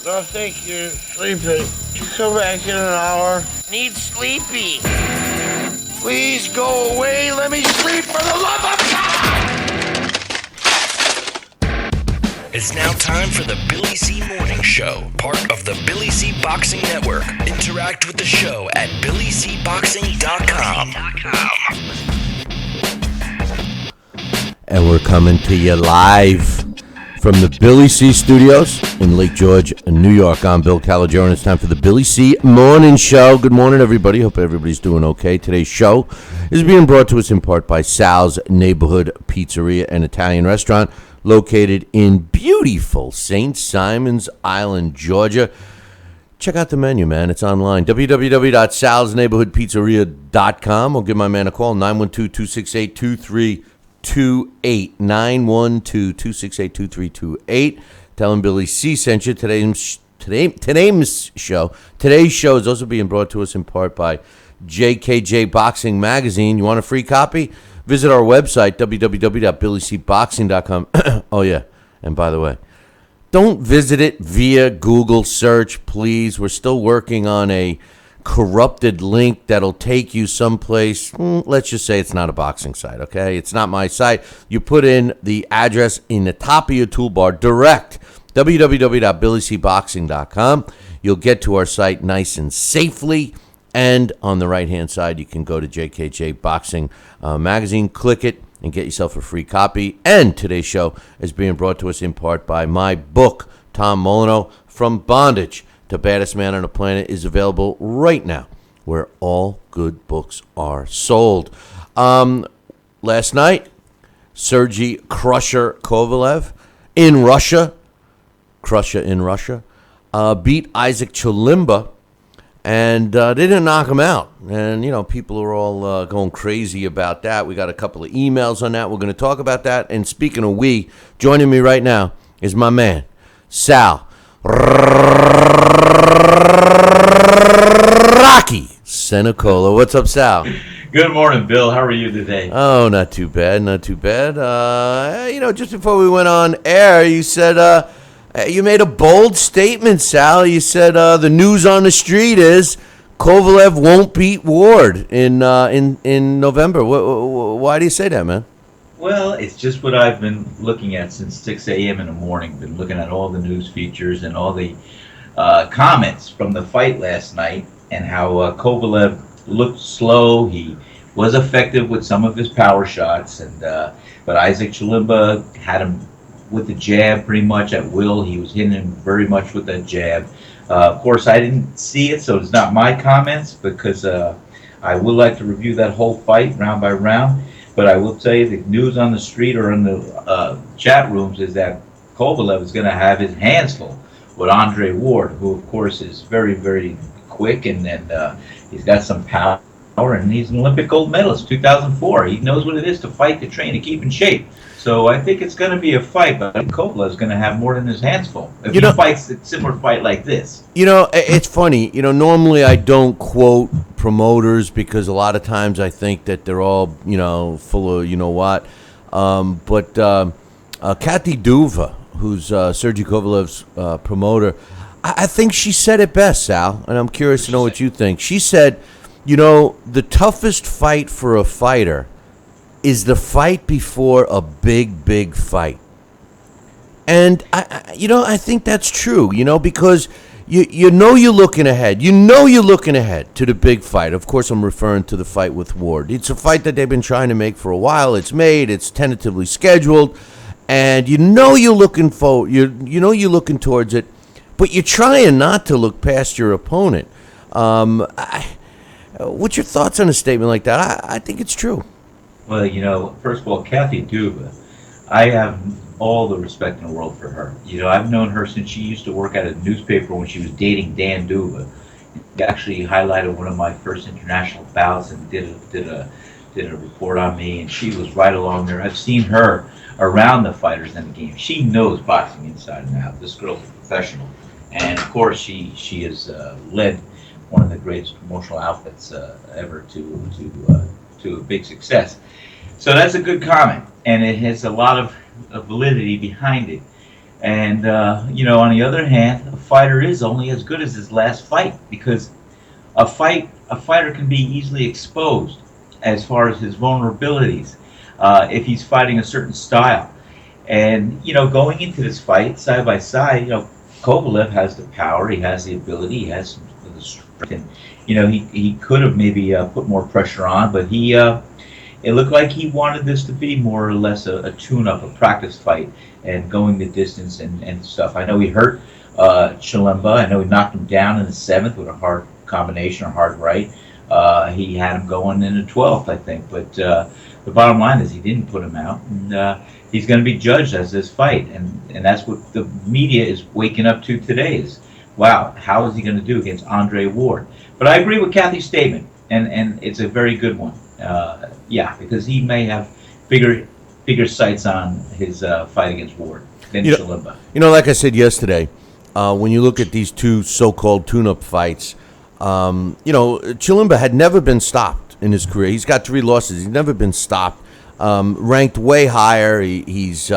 No, thank you. Sleepy. Come back in an hour. Need sleepy. Please go away. Let me sleep for the love of God! It's now time for the Billy C. Morning Show, part of the Billy C. Boxing Network. Interact with the show at BillyCBoxing.com. And we're coming to you live from the Billy C. Studios in Lake George, New York. I'm Bill Calogero, and it's time for the Billy C. Morning Show. Good morning, everybody. Hope everybody's doing okay. Today's show is being brought to us in part by Sal's Neighborhood Pizzeria and Italian Restaurant, located in beautiful St. Simons Island, Georgia. Check out the menu, man. It's online. www.salsneighborhoodpizzeria.com. Or give my man a call, 912-268-2328. 912-268-2328. Tell him Billy C sent you. Today's show is also being brought to us in part by JKJ Boxing Magazine. You want a free copy? Visit our website, www.billycboxing.com. Oh, yeah. And by the way, don't visit it via Google search, please. We're still working on a corrupted link that'll take you someplace. Let's just say it's not a boxing site, okay? It's not my site. You put in the address in the top of your toolbar, direct, www.billycboxing.com. You'll get to our site nice and safely. And on the right-hand side, you can go to JKJ Boxing Magazine, click it, and get yourself a free copy. And today's show is being brought to us in part by my book, Tom Molyneux, From Bondage to Baddest Man on the Planet, is available right now where all good books are sold. Last night, Sergey Kovalev in Russia, beat Isaac Chilemba. And they didn't knock him out. And, you know, people are all going crazy about that. We got a couple of emails on that. We're going to talk about that. And speaking of joining me right now is my man, Sal Rocky Senecola. What's up, Sal? Good morning, Bill. How are you today? Oh, not too bad, not too bad. Just before we went on air, you said... you made a bold statement, Sal. You said the news on the street is Kovalev won't beat Ward in November. Why do you say that, man? Well, it's just what I've been looking at since 6 a.m. in the morning. Been looking at all the news features and all the comments from the fight last night, and how Kovalev looked slow. He was effective with some of his power shots, and but Isaac Chilemba had him with the jab pretty much at will. He was hitting him very much with that jab. Of course, I didn't see it, so it's not my comments, because I would like to review that whole fight round by round. But I will tell you, the news on the street or in the chat rooms is that Kovalev is going to have his hands full with Andre Ward, who, of course, is very, very quick, and he's got some power, and he's an Olympic gold medalist, 2004. He knows what it is to fight, to train, to keep in shape. So I think it's going to be a fight, but I think Kovalev is going to have more than his hands full if he fights a similar fight like this. You know, it's funny. You know, normally I don't quote promoters because a lot of times I think that they're all, full of what. But Kathy Duva, who's Sergey Kovalev's promoter, I think she said it best, Sal, and I'm curious to know what you think. She said, the toughest fight for a fighter is the fight before a big fight. And I think that's true, because you're looking ahead. You're looking ahead to the big fight. Of course, I'm referring to the fight with Ward. It's a fight that they've been trying to make for a while. It's made. It's tentatively scheduled, and you're looking forward. You're looking towards it, but you're trying not to look past your opponent. What's your thoughts on a statement like that? I think it's true. Well, first of all, Kathy Duva, I have all the respect in the world for her. I've known her since she used to work at a newspaper when she was dating Dan Duva. She actually highlighted one of my first international bouts and did a report on me, and she was right along there. I've seen her around the fighters in the game. She knows boxing inside and out. This girl's a professional, and of course, she has led one of the greatest promotional outfits ever to a big success. So that's a good comment, and it has a lot of validity behind it. And on the other hand, a fighter is only as good as his last fight, because a fighter can be easily exposed as far as his vulnerabilities if he's fighting a certain style. And going into this fight side by side, Kovalev has the power, he has the ability, he has the strength, and he could have maybe put more pressure on, but it looked like he wanted this to be more or less a tune-up, a practice fight, and going the distance and stuff. I know he hurt Chilemba. I know he knocked him down in the 7th with a hard combination or hard right. He had him going in the 12th, I think. But the bottom line is he didn't put him out, and he's going to be judged as this fight. And that's what the media is waking up to today is, wow, how is he going to do against Andre Ward? But I agree with Kathy's statement, and it's a very good one. Because he may have bigger sights on his fight against Ward than Chilemba. Like I said yesterday, when you look at these two so-called tune-up fights, Chilemba had never been stopped in his career. He's got 3 losses. He's never been stopped. Ranked way higher. He's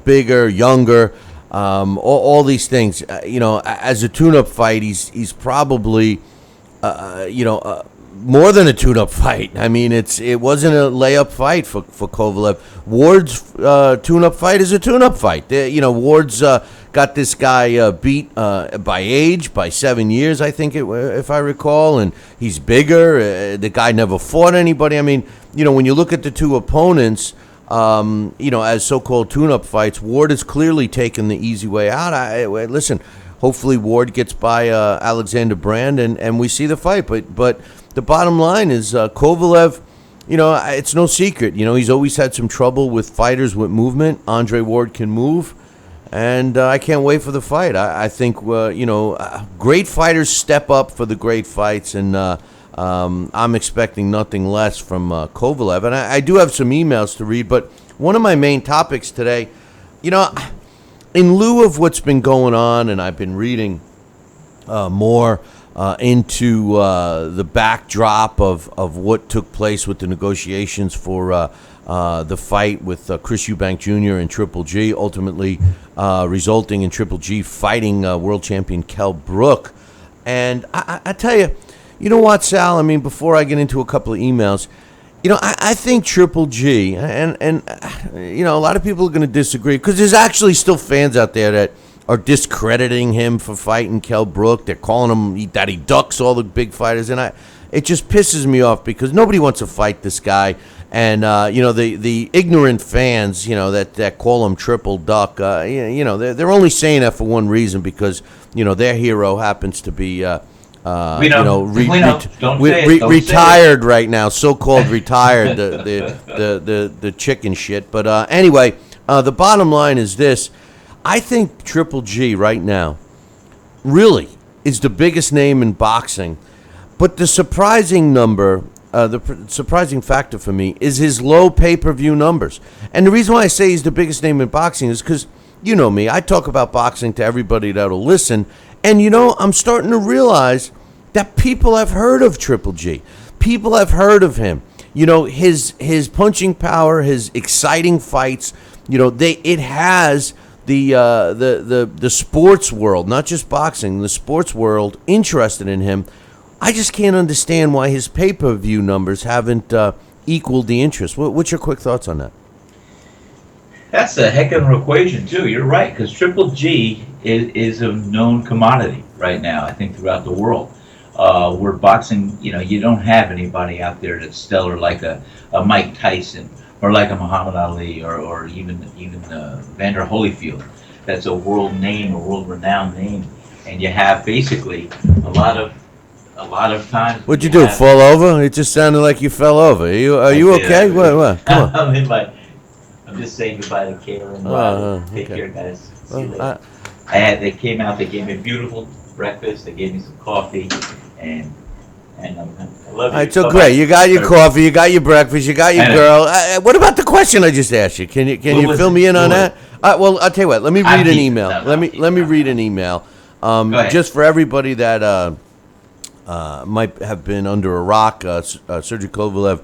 bigger, younger, all these things. As a tune-up fight, he's probably more than a tune-up fight. I mean, it wasn't a layup fight for Kovalev. Ward's tune-up fight is a tune-up fight. Ward's got this guy beat by age, by 7 years, I think, if I recall, and he's bigger. The guy never fought anybody. I mean, when you look at the two opponents, as so-called tune-up fights, Ward has clearly taken the easy way out. Listen, hopefully Ward gets by Alexander Brand and we see the fight, but the bottom line is Kovalev, it's no secret. He's always had some trouble with fighters with movement. Andre Ward can move, and I can't wait for the fight. I think, great fighters step up for the great fights, and I'm expecting nothing less from Kovalev. And I do have some emails to read, but one of my main topics today, in lieu of what's been going on, and I've been reading more into the backdrop of what took place with the negotiations for the fight with Chris Eubank Jr. and Triple G, ultimately resulting in Triple G fighting world champion Kell Brook. And I tell you, you know what, Sal? I mean, before I get into a couple of emails, I think Triple G, and a lot of people are going to disagree, because there's actually still fans out there that are discrediting him for fighting Kell Brook. They're calling him that he ducks all the big fighters, and it just pisses me off, because nobody wants to fight this guy. And the ignorant fans, that call him Triple Duck, they're only saying that for one reason, because their hero happens to be retired right now, so-called retired, the chicken shit. But anyway, the bottom line is this. I think Triple G right now really is the biggest name in boxing. But the surprising number, surprising factor for me is his low pay-per-view numbers. And the reason why I say he's the biggest name in boxing is because, you know me, I talk about boxing to everybody that'll listen. And, I'm starting to realize that people have heard of Triple G. People have heard of him. His punching power, his exciting fights, it has the sports world, not just boxing, the sports world interested in him. I just can't understand why his pay-per-view numbers haven't equaled the interest. What's your quick thoughts on that? That's a heck of an equation, too. You're right, because Triple G is a known commodity right now, I think, throughout the world. Where boxing, you don't have anybody out there that's stellar like a Mike Tyson or like a Muhammad Ali or even Vander Holyfield. That's a world name, a world-renowned name. And you have basically a lot of times. What'd you do? Fall over? It just sounded like you fell over. Are you okay? What? Come on. I'm just saying goodbye to Kayla and take care, guys. See you later. They came out. They gave me a beautiful breakfast. They gave me some coffee, and I love you. It's so great. You got your coffee. You got your breakfast. You got your girl. What about the question I just asked you? Can you fill me in on that? Well, I'll tell you what. Let me read an email. Let me read an email. Just for everybody that might have been under a rock, Sergey Kovalev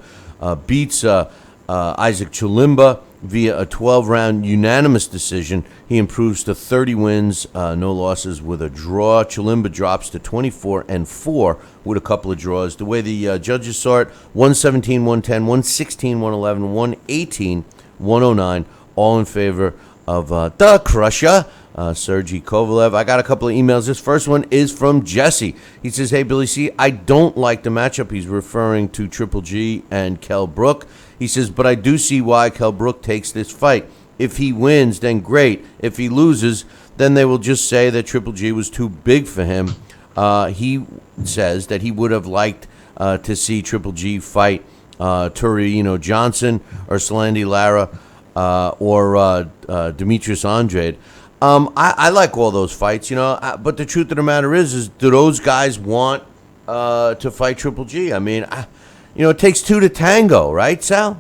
beats Isaac Chilemba via a 12-round unanimous decision. He improves to 30 wins, no losses with a draw. Chilemba drops to 24-4 with a couple of draws. The way the judges saw it, 117, 110, 116, 111, 118, 109, all in favor of the Crusher, Sergey Kovalev. I got a couple of emails. This first one is from Jesse. He says, "Hey, Billy C, I don't like the matchup." He's referring to Triple G and Kell Brook. He says, "But I do see why Kell Brook takes this fight. If he wins, then great. If he loses, then they will just say that Triple G was too big for him." He says that he would have liked to see Triple G fight Torino Johnson or Slandi Lara or Demetrius Andrade. I like all those fights, but the truth of the matter is do those guys want to fight Triple G? I mean, it takes two to tango, right, Sal?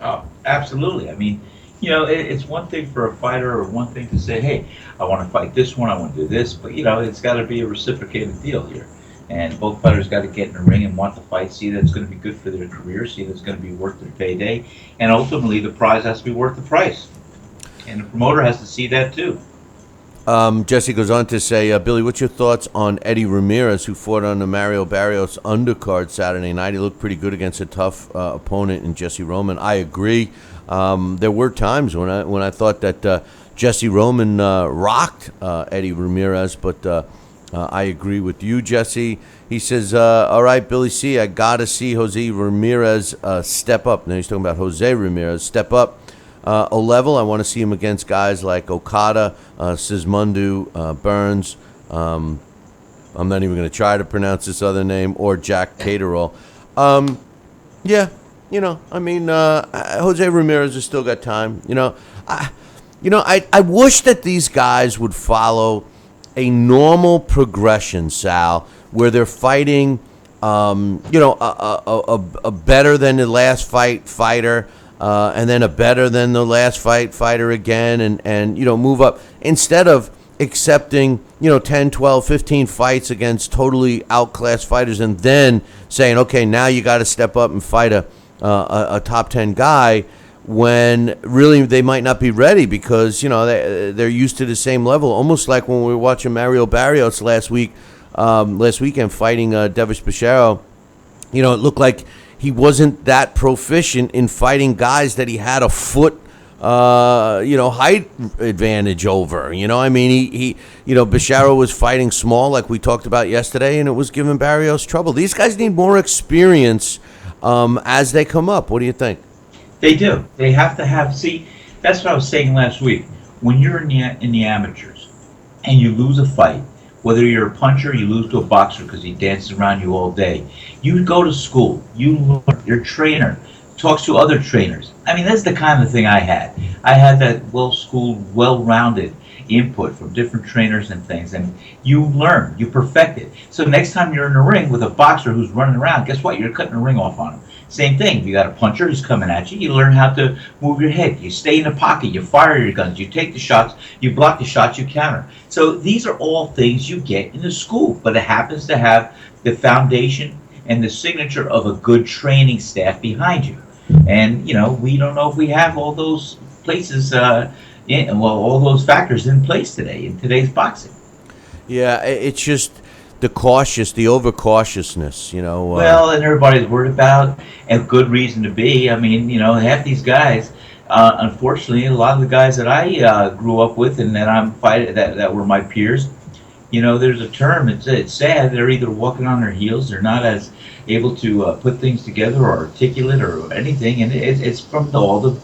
Oh, absolutely. I mean, it's one thing for a fighter or one thing to say, hey, I want to fight this one, I want to do this, but, it's got to be a reciprocated deal here. And both fighters got to get in the ring and want to fight, see that it's going to be good for their career, see that it's going to be worth their payday, and ultimately the prize has to be worth the price. And the promoter has to see that too. Jesse goes on to say, Billy, what's your thoughts on Eddie Ramirez, who fought on the Mario Barrios undercard Saturday night? He looked pretty good against a tough opponent in Jesse Roman. I agree. There were times when I thought that Jesse Roman rocked Eddie Ramirez, but I agree with you, Jesse. He says, all right, Billy C, I got to see Jose Ramirez step up. Now he's talking about Jose Ramirez, step up a level. I want to see him against guys like Okada, Sismundu, Burns. I'm not even going to try to pronounce this other name, or Jack Caterall. Yeah, Jose Ramirez has still got time. I wish that these guys would follow a normal progression, Sal, where they're fighting, a better than the last fighter. And then a better than the last fighter again, and move up. Instead of accepting, 10, 12, 15 fights against totally outclassed fighters and then saying, okay, now you got to step up and fight a top 10 guy, when really they might not be ready because, they're used to the same level. Almost like when we were watching Mario Barrios last weekend fighting Devish Basharo. It looked like he wasn't that proficient in fighting guys that he had a foot, height advantage over. He Basharo was fighting small, like we talked about yesterday, and it was giving Barrios trouble. These guys need more experience as they come up. What do you think? They do. They have to have. See, that's what I was saying last week. When you're in the amateurs and you lose a fight, whether you're a puncher, you lose to a boxer because he dances around you all day. You go to school, you learn, your trainer talks to other trainers. I mean, that's the kind of thing I had. I had that well-schooled, well-rounded input from different trainers and things, and you learn, you perfect it. So next time you're in the ring with a boxer who's running around, guess what? You're cutting the ring off on him. Same thing. You got a puncher who's coming at you. You learn how to move your head. You stay in the pocket. You fire your guns. You take the shots. You block the shots. You counter. So these are all things you get in the school, but it happens to have the foundation and the signature of a good training staff behind you. And we don't know if we have all those places, all those factors in place today in today's boxing. Yeah, it's just the overcautiousness, Well, and everybody's worried about, and good reason to be. I mean, half these guys, unfortunately, a lot of the guys that I grew up with and that I'm fighting, that were my peers, there's a term. It's sad. They're either walking on their heels. They're not as able to put things together or articulate or anything. And it's from all the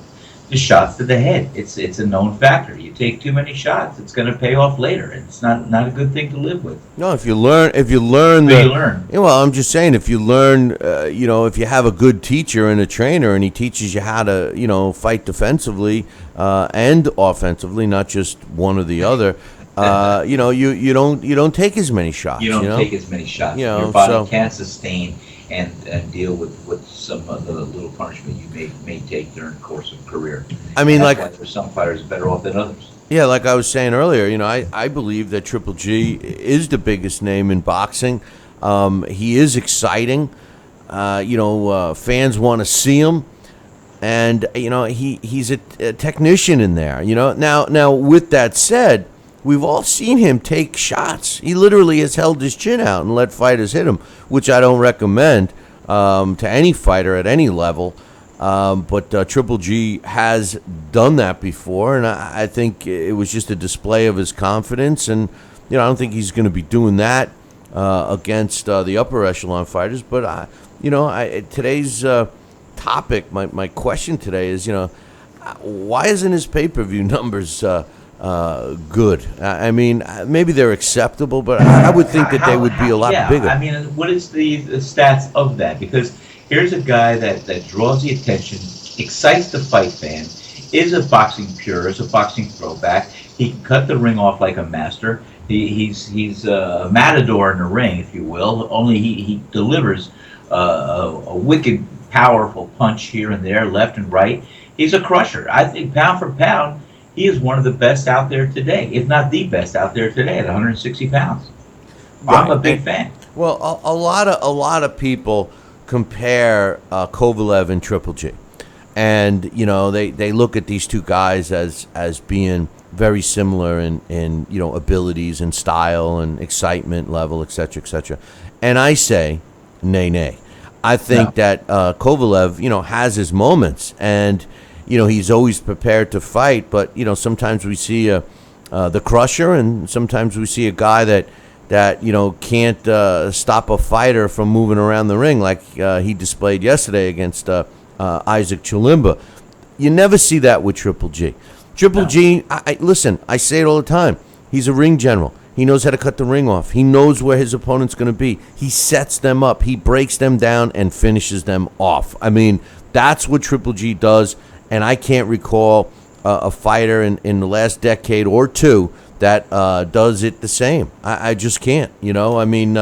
shots to the head. It's a known factor. You take too many shots, it's going to pay off later. And it's not a good thing to live with. No, if you learn. You learn. Well, I'm just saying, if you learn, if you have a good teacher and a trainer, and he teaches you how to, fight defensively and offensively, not just one or the other. You don't take as many shots. You don't take as many shots. Your body can't sustain and deal with some of the little punishment you may take during the course of a career. I mean, that's why for some fighters better off than others. Yeah, like I was saying earlier, I believe that Triple G is the biggest name in boxing. He is exciting. Fans want to see him. And he's a technician in there. Now with that said, we've all seen him take shots. He literally has held his chin out and let fighters hit him, which I don't recommend to any fighter at any level. But Triple G has done that before, and I think it was just a display of his confidence. And I don't think he's going to be doing that against the upper echelon fighters. But today's topic, my question today is, why isn't his pay-per-view numbers good? I mean, maybe they're acceptable, but I would think that they would be a lot bigger. I mean, what is the stats of that? Because here's a guy that draws the attention, excites the fight fan, is a boxing purist, a boxing throwback. He can cut the ring off like a master. He's a matador in the ring, if you will. Only he delivers a wicked, powerful punch here and there, left and right. He's a crusher. I think pound for pound, he is one of the best out there today, if not the best out there today at 160 pounds. Right. I'm a big fan. Well, a lot of people compare Kovalev and Triple G, and they look at these two guys as being very similar in abilities and style and excitement level, etc., etc. And I say, nay. I think that Kovalev, has his moments, and he's always prepared to fight. But sometimes we see the crusher, and sometimes we see a guy that can't stop a fighter from moving around the ring like he displayed yesterday against Isaac Chilemba. You never see that with Triple G. Triple G, listen, I say it all the time. He's a ring general. He knows how to cut the ring off. He knows where his opponent's going to be. He sets them up. He breaks them down and finishes them off. I mean, that's what Triple G does, and I can't recall a fighter in the last decade or two that does it the same. I just can't. I mean,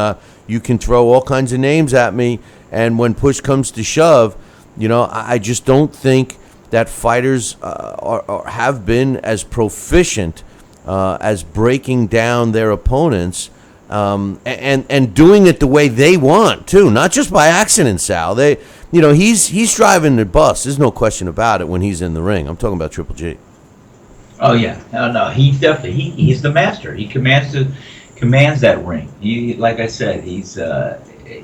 you can throw all kinds of names at me, and when push comes to shove, I just don't think that fighters have been as proficient as breaking down their opponents and doing it the way they want too, not just by accident. Sal, he's driving the bus. There's no question about it when he's in the ring. I'm talking about Triple G. Oh yeah, no, he definitely he's the master. He commands that ring. He, like I said, he's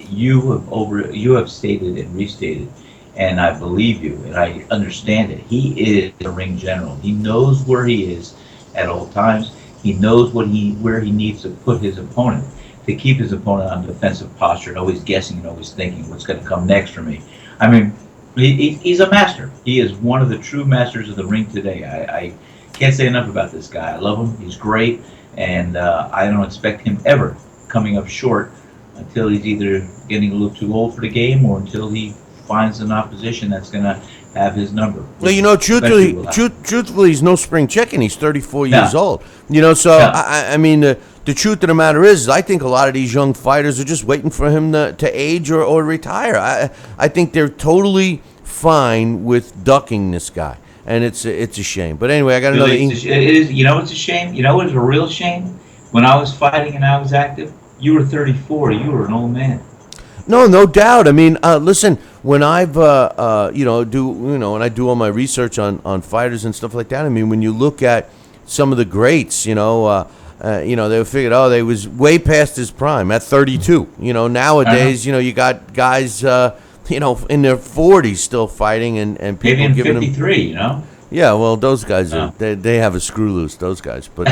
you have stated and restated, and I believe you and I understand it. He is a ring general. He knows where he is at all times. He knows where he needs to put his opponent to keep his opponent on defensive posture and always guessing and always thinking what's going to come next for me. I mean, he's a master. He is one of the true masters of the ring today. I can't say enough about this guy. I love him. He's great, and I don't expect him ever coming up short until he's either getting a little too old for the game or until he finds an opposition that's going to have his number. Well, truthfully, he's no spring chicken. He's 34 years old. So I mean, the truth of the matter is, I think a lot of these young fighters are just waiting for him to age or retire. I think they're totally fine with ducking this guy, and it's a shame. But anyway, I got another. It is. It's a shame. You know what's a real shame? When I was fighting and I was active, you were 34. You were an old man. No doubt. I mean, listen, when I've when I do all my research on fighters and stuff like that, I mean, when you look at some of the greats, they figured, they was way past his prime at 32. Nowadays, you got guys, in their 40s still fighting, and people maybe giving 53, them. Yeah, well, those guys they have a screw loose, those guys. But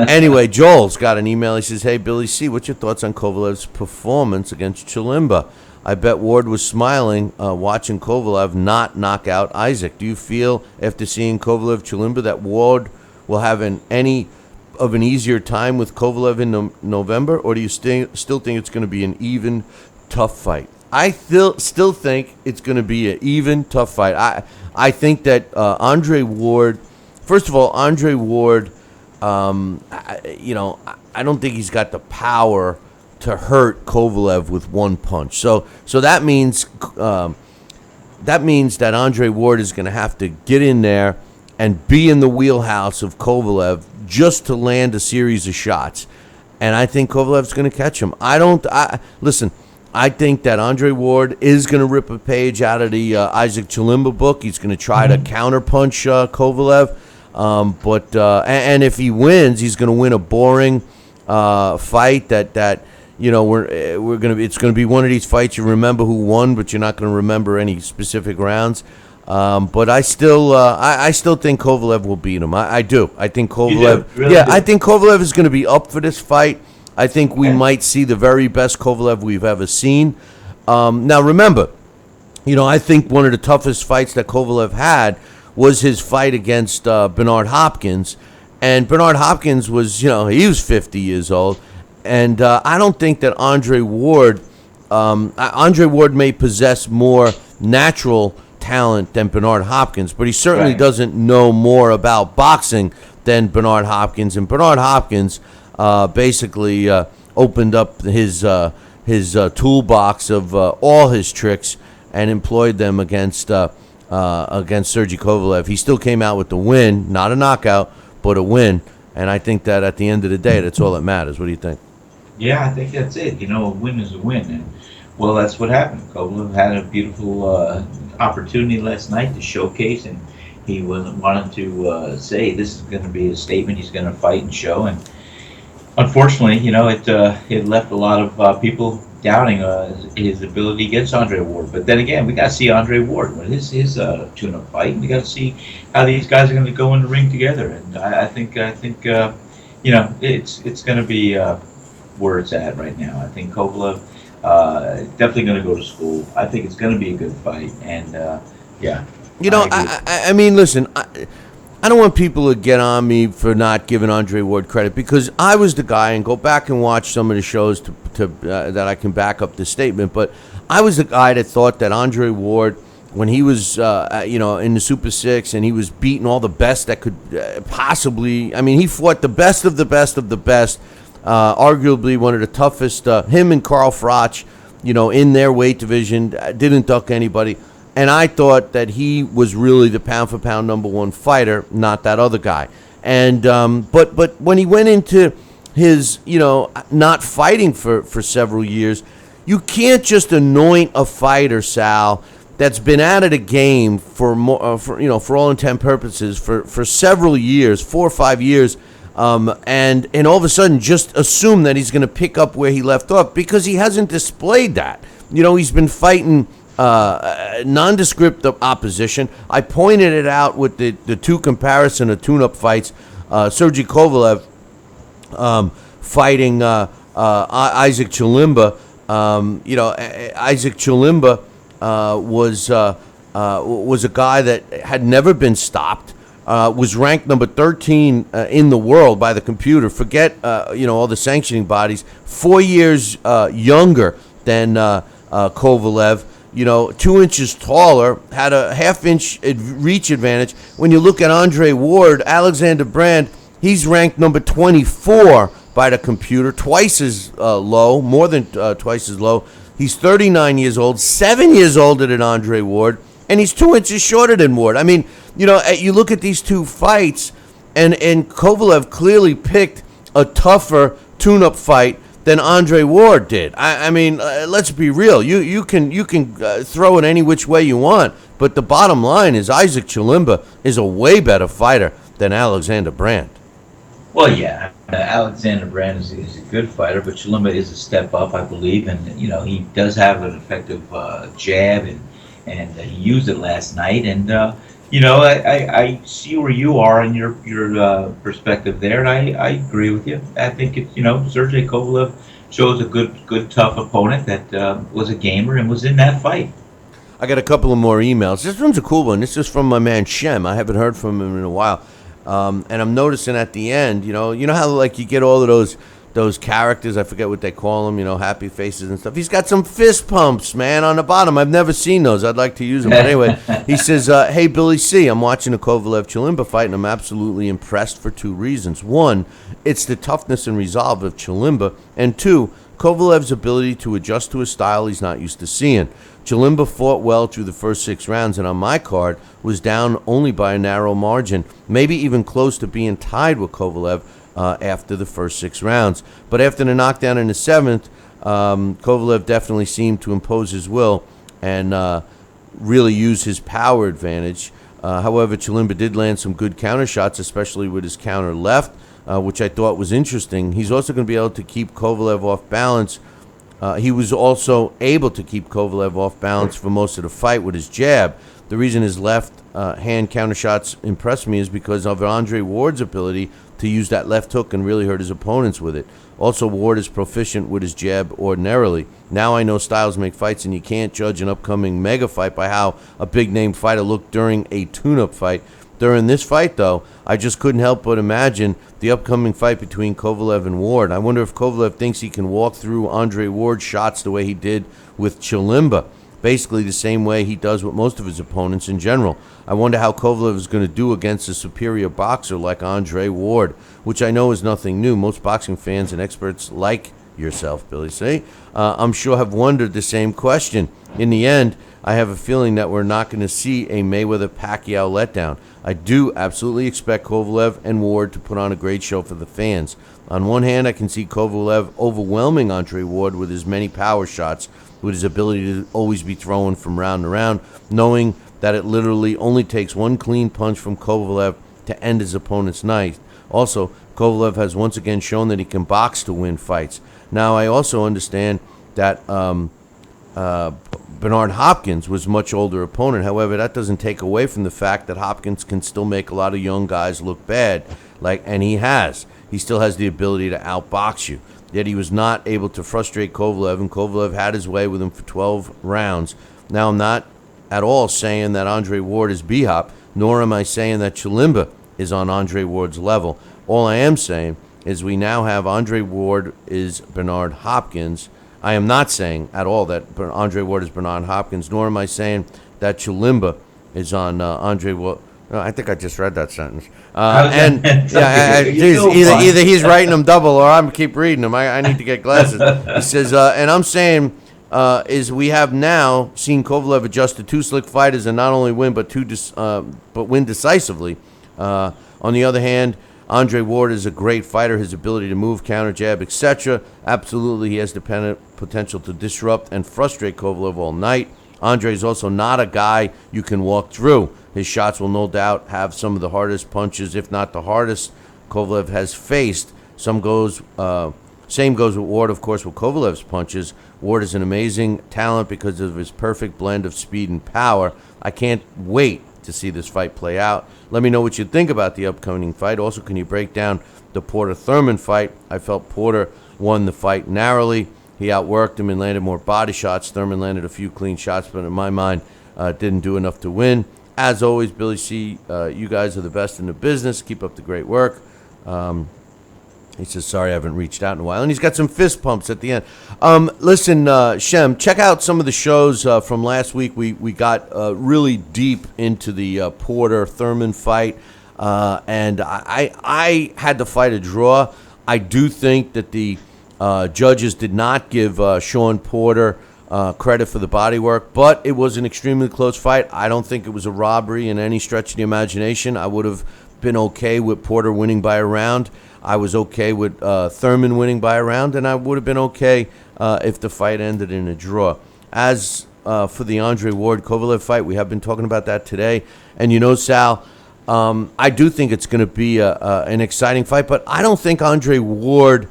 anyway, Joel's got an email. He says, "Hey, Billy C, what's your thoughts on Kovalev's performance against Chilemba? I bet Ward was smiling watching Kovalev not knock out Isaac. Do you feel, after seeing Kovalev Chilemba, that Ward will have an easier time with Kovalev in November, or do you still think it's going to be an even, tough fight?" I still think it's going to be an even, tough fight. I think that Andre Ward, first of all, I don't think he's got the power to hurt Kovalev with one punch. So that means that Andre Ward is going to have to get in there and be in the wheelhouse of Kovalev just to land a series of shots. And I think Kovalev's going to catch him. Listen, I think that Andre Ward is going to rip a page out of the Isaac Chilemba book. He's going to try to counterpunch Kovalev. And if he wins, he's going to win a boring fight that we're going to. It's going to be one of these fights you remember who won, but you're not going to remember any specific rounds. But I still think Kovalev will beat him. I do. I think Kovalev. Really do. I think Kovalev is going to be up for this fight. I think we might see the very best Kovalev we've ever seen. Now remember, I think one of the toughest fights that Kovalev had was his fight against Bernard Hopkins, and Bernard Hopkins was, he was 50 years old, and I don't think that Andre Ward may possess more natural talent than Bernard Hopkins, but he certainly doesn't know more about boxing than Bernard Hopkins, and Bernard Hopkins basically opened up his toolbox of all his tricks and employed them against Sergey Kovalev. He still came out with the win, not a knockout, but a win. And I think that at the end of the day, that's all that matters. What do you think? Yeah, I think that's it. A win is a win. And, well, that's what happened. Kovalev had a beautiful opportunity last night to showcase, and he wanted to say this is going to be a statement. He's going to fight and show. And unfortunately, it left a lot of people doubting his ability against Andre Ward. But then again, we got to see Andre Ward with his tune-up fight. We got to see how these guys are going to go in the ring together. And I think it's going to be where it's at right now. I think Kovalev definitely going to go to school. I think it's going to be a good fight. And I mean, listen. I don't want people to get on me for not giving Andre Ward credit, because I was the guy, and go back and watch some of the shows that I can back up this statement, but I was the guy that thought that Andre Ward, when he was in the Super 6 and he was beating all the best that could possibly, he fought the best of the best of the best, arguably one of the toughest, him and Carl Froch, in their weight division, didn't duck anybody. And I thought that he was really the pound-for-pound number one fighter, not that other guy. And but when he went into his, not fighting for several years, you can't just anoint a fighter, Sal, that's been out of the game for all intent and purposes for several years, 4 or 5 years, and all of a sudden just assume that he's going to pick up where he left off, because he hasn't displayed that. He's been fighting nondescript opposition. I pointed it out with the two comparison of tune-up fights. Sergey Kovalev fighting Isaac Chilemba. Isaac Chilemba was a guy that had never been stopped. Was ranked number 13 in the world by the computer. Forget all the sanctioning bodies. 4 years younger than Kovalev. 2 inches taller, had a half-inch reach advantage. When you look at Andre Ward, Alexander Brand, he's ranked number 24 by the computer, twice as low, more than twice as low. He's 39 years old, 7 years older than Andre Ward, and he's 2 inches shorter than Ward. You look at these two fights, and Kovalev clearly picked a tougher tune-up fight than Andre Ward did. Let's be real. You can throw it any which way you want, but the bottom line is Isaac Chilemba is a way better fighter than Alexander Brand. Well, yeah, Alexander Brand is a good fighter, but Chilemba is a step up, I believe, and he does have an effective jab, and he used it last night, and I see where you are in your perspective there, and I agree with you. I think Sergey Kovalev shows a good tough opponent that was a gamer and was in that fight. I got a couple of more emails. This one's a cool one. This is from my man Shem. I haven't heard from him in a while, and I'm noticing at the end, you know how you get all of those characters, I forget what they call them, happy faces and stuff. He's got some fist pumps, man, on the bottom. I've never seen those. I'd like to use them. But anyway, he says, hey, Billy C., I'm watching the Kovalev-Chilemba fight, and I'm absolutely impressed for 2 reasons. 1, it's the toughness and resolve of Chilemba. And 2, Kovalev's ability to adjust to a style he's not used to seeing. Chilemba fought well through the first 6 rounds, and on my card was down only by a narrow margin, maybe even close to being tied with Kovalev after the first 6 rounds. But after the knockdown in the 7th, Kovalev definitely seemed to impose his will and really use his power advantage. However, Chilemba did land some good counter shots, especially with his counter left, which I thought was interesting. He's also going to be able to keep Kovalev off balance. He was also able to keep Kovalev off balance for most of the fight with his jab. The reason his left hand counter shots impressed me is because of Andre Ward's ability to use that left hook and really hurt his opponents with it. Also, Ward is proficient with his jab ordinarily. Now I know styles make fights, and you can't judge an upcoming mega fight by how a big-name fighter looked during a tune-up fight. During this fight, though, I just couldn't help but imagine the upcoming fight between Kovalev and Ward. I wonder if Kovalev thinks he can walk through Andre Ward's shots the way he did with Chilemba, basically the same way he does with most of his opponents in general. I wonder how Kovalev is going to do against a superior boxer like Andre Ward, which I know is nothing new. Most boxing fans and experts like yourself, Billy C., I'm sure have wondered the same question. In the end, I have a feeling that we're not going to see a Mayweather-Pacquiao letdown. I do absolutely expect Kovalev and Ward to put on a great show for the fans. On one hand, I can see Kovalev overwhelming Andre Ward with his many power shots, with his ability to always be throwing from round to round, knowing that it literally only takes one clean punch from Kovalev to end his opponent's night. Also, Kovalev has once again shown that he can box to win fights. Now, I also understand that Bernard Hopkins was a much older opponent. However, that doesn't take away from the fact that Hopkins can still make a lot of young guys look bad, and he has. He still has the ability to outbox you. Yet he was not able to frustrate Kovalev, and Kovalev had his way with him for 12 rounds. Now, I'm not at all saying that Andre Ward is B-Hop, nor am I saying that Chilemba is on Andre Ward's level. All I am saying is we now have Andre Ward is Bernard Hopkins. I am not saying at all that Andre Ward is Bernard Hopkins, nor am I saying that Chilemba is on Andre Ward. No, I think I just read that sentence. Either he's writing them double or I'm keep reading them. I need to get glasses. He says, and I'm saying is we have now seen Kovalev adjust to two slick fighters and not only win but win decisively. On the other hand, Andre Ward is a great fighter. His ability to move, counter, jab, etc. Absolutely, he has the potential to disrupt and frustrate Kovalev all night. Andre is also not a guy you can walk through. His shots will no doubt have some of the hardest punches, if not the hardest, Kovalev has faced. Same goes with Ward, of course, with Kovalev's punches. Ward is an amazing talent because of his perfect blend of speed and power. I can't wait to see this fight play out. Let me know what you think about the upcoming fight. Also, can you break down the Porter-Thurman fight? I felt Porter won the fight narrowly. He outworked him and landed more body shots. Thurman landed a few clean shots, but in my mind, didn't do enough to win. As always, Billy C., you guys are the best in the business. Keep up the great work. He says, sorry, I haven't reached out in a while. And he's got some fist pumps at the end. Listen, Shem, check out some of the shows from last week. We got really deep into the Porter-Thurman fight, and I had the fight a draw. I do think that the judges did not give Sean Porter credit for the body work, but it was an extremely close fight. I don't think it was a robbery in any stretch of the imagination. I would have been okay with Porter winning by a round. I was okay with Thurman winning by a round, and I would have been okay if the fight ended in a draw. As for the Andre Ward-Kovalev fight, we have been talking about that today. And you know, Sal, I do think it's going to be an exciting fight, but I don't think Andre Ward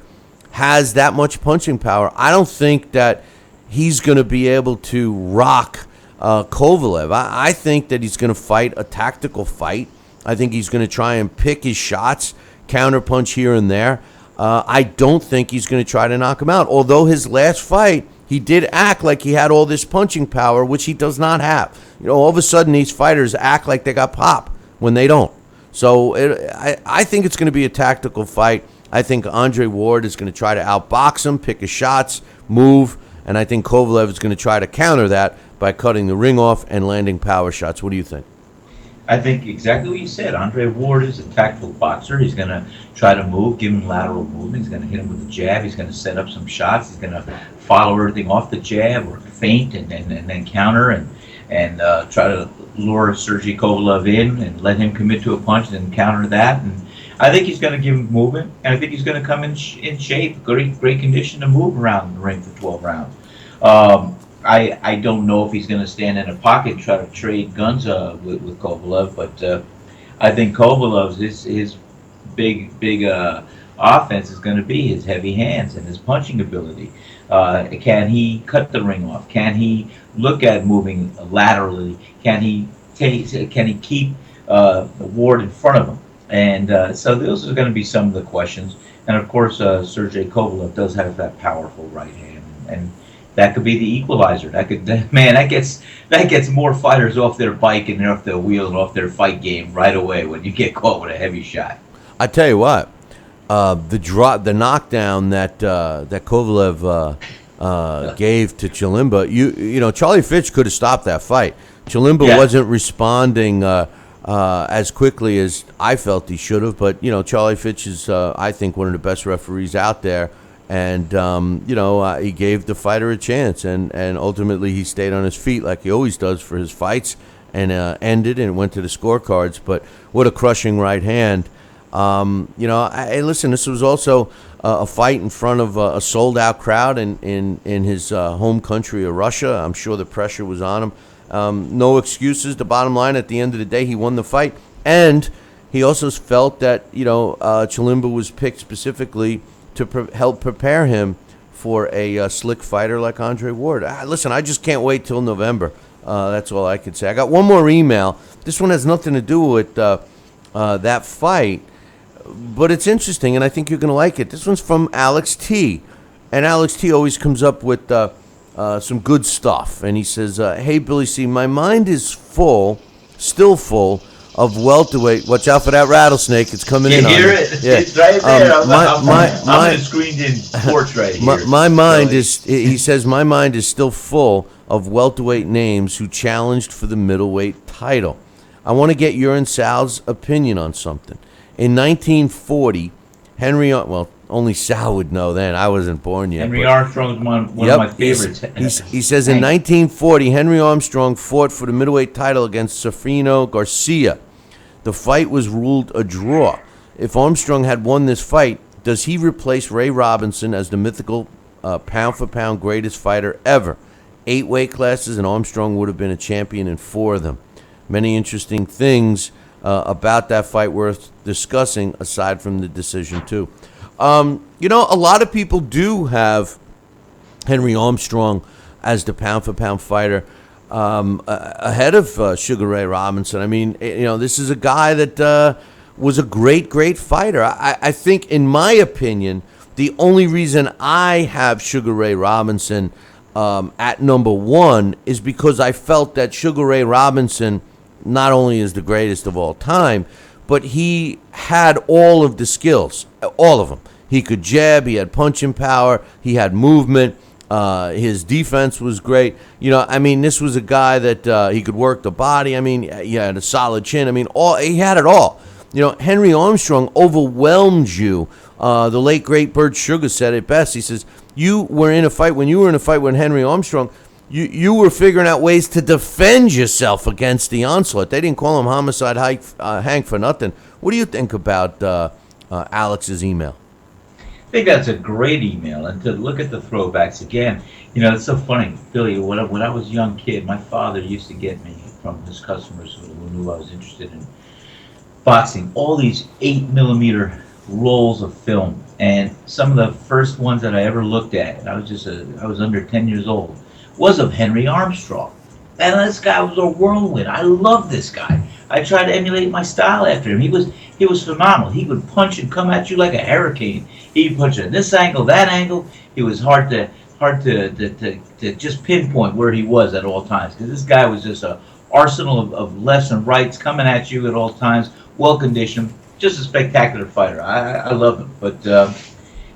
has that much punching power. I don't think that he's going to be able to rock Kovalev. I think that he's going to fight a tactical fight. I think he's going to try and pick his shots, counterpunch here and there. I don't think he's going to try to knock him out. Although his last fight, he did act like he had all this punching power, which he does not have. You know, all of a sudden these fighters act like they got pop when they don't. So I think it's going to be a tactical fight. I think Andre Ward is going to try to outbox him, pick his shots, move, and I think Kovalev is going to try to counter that by cutting the ring off and landing power shots. What do you think? I think exactly what you said. Andre Ward is a tactical boxer. He's going to try to move, give him lateral movement. He's going to hit him with the jab. He's going to set up some shots. He's going to follow everything off the jab or feint and then counter and try to lure Sergey Kovalev in and let him commit to a punch and then counter that. And I think he's going to give him movement, and I think he's going to come in shape, great condition to move around the ring for 12 rounds. I don't know if he's going to stand in a pocket and try to trade guns with Kovalev, but I think Kovalev's his big offense is going to be his heavy hands and his punching ability. Can he cut the ring off? Can he look at moving laterally? Can he keep Ward in front of him? And so those are going to be some of the questions. And of course, Sergey Kovalev does have that powerful right hand, and that could be the equalizer. That gets more fighters off their bike and off their wheel and off their fight game right away when you get caught with a heavy shot. I tell you what, the knockdown that Kovalev gave to Chilemba, you know, Charlie Fitch could have stopped that fight. Chilemba wasn't responding as quickly as I felt he should have, but you know, Charlie Fitch is I think one of the best referees out there, and you know, he gave the fighter a chance, and ultimately he stayed on his feet like he always does for his fights, and ended and went to the scorecards. But what a crushing right hand. You know, listen, this was also a fight in front of a sold-out crowd in his home country of Russia. I'm sure the pressure was on him. No excuses. The bottom line, at the end of the day, he won the fight. And he also felt that, you know, Chilemba was picked specifically to help prepare him for a slick fighter like Andre Ward. Listen, I just can't wait till November. That's all I could say. I got one more email. This one has nothing to do with that fight, but it's interesting, and I think you're going to like it. This one's from Alex T. And Alex T always comes up with some good stuff. And he says, hey, Billy C., my mind is still full of welterweight. Watch out for that rattlesnake. It's coming in on you. You hear it? Yeah. It's right there. I'm in a screened-in porch right here. My mind is, he says, my mind is still full of welterweight names who challenged for the middleweight title. I want to get your and Sal's opinion on something. In 1940, only Sal would know then. I wasn't born yet. Henry Armstrong's one of my favorites. He says in 1940, Henry Armstrong fought for the middleweight title against Serafino Garcia. The fight was ruled a draw. If Armstrong had won this fight, does he replace Ray Robinson as the mythical pound-for-pound greatest fighter ever? 8 weight classes, and Armstrong would have been a champion in 4 of them. Many interesting things about that fight worth discussing, aside from the decision, too. You know, a lot of people do have Henry Armstrong as the pound-for-pound fighter ahead of Sugar Ray Robinson. I mean, you know, this is a guy that was a great fighter. I think, in my opinion, the only reason I have Sugar Ray Robinson at number 1 is because I felt that Sugar Ray Robinson not only is the greatest of all time, but he had all of the skills, all of them. He could jab, he had punching power, he had movement, his defense was great. You know, I mean, this was a guy that he could work the body. I mean, he had a solid chin. I mean, he had it all. You know, Henry Armstrong overwhelmed you. The late, great Bert Sugar said it best. He says, when you were in a fight with Henry Armstrong, you were figuring out ways to defend yourself against the onslaught. They didn't call him Homicide Hank for nothing. What do you think about Alex's email? I think that's a great email, and to look at the throwbacks again, you know, it's so funny, Billy. When I was a young kid, my father used to get me from his customers who knew I was interested in boxing all these 8mm rolls of film, and some of the first ones that I ever looked at, and I was under 10 years old, was of Henry Armstrong. And this guy was a whirlwind. I love this guy. I tried to emulate my style after him. He was phenomenal. He would punch and come at you like a hurricane. He'd punch at this angle, that angle. He was hard to just pinpoint where he was at all times, because this guy was just an arsenal of lefts and rights coming at you at all times, well conditioned, just a spectacular fighter. I love him, but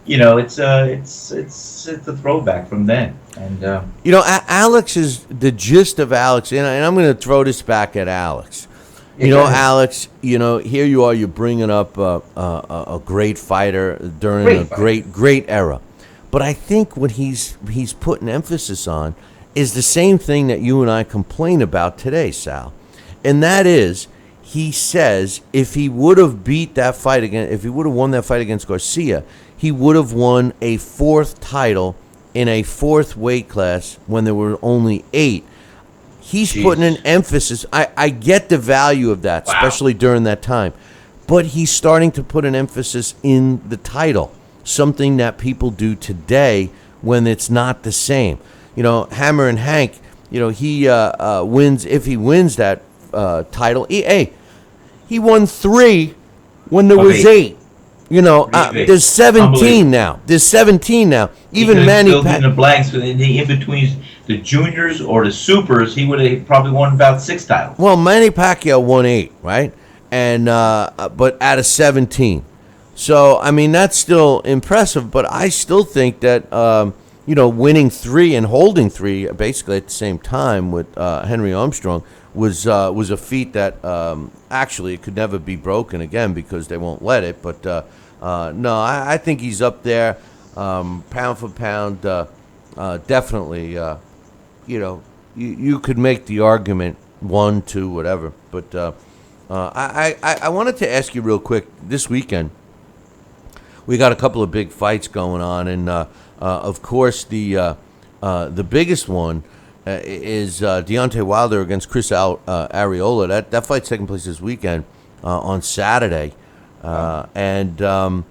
you know, it's a throwback from then. And you know, Alex is the gist of Alex, and I'm going to throw this back at Alex. You know, Alex, you know, here you are, you're bringing up a great fighter during a great era. But I think what he's putting emphasis on is the same thing that you and I complain about today, Sal. And that is, he says if he would have beat that fight if he would have won that fight against Garcia, he would have won a fourth title in a fourth weight class when there were only 8. He's putting an emphasis. I get the value of that, especially during that time. But he's starting to put an emphasis in the title, something that people do today when it's not the same. Hammer and Hank, he wins. If he wins that title, he won 3 when there was 8. There's 17 now. Even Manny Pacquiao in the blanks in between the juniors or the supers, he would have probably won about 6 titles. Well, Manny Pacquiao won 8, right? And but out of 17. So I mean that's still impressive. But I still think that winning 3 and holding 3 basically at the same time with Henry Armstrong was a feat that actually it could never be broken again because they won't let it. But no, I think he's up there, pound for pound, definitely. You could make the argument 1, 2, whatever. But I wanted to ask you real quick. This weekend, we got a couple of big fights going on, and of course the biggest one is Deontay Wilder against Chris Arreola. That fight's taking place this weekend on Saturday, and I'm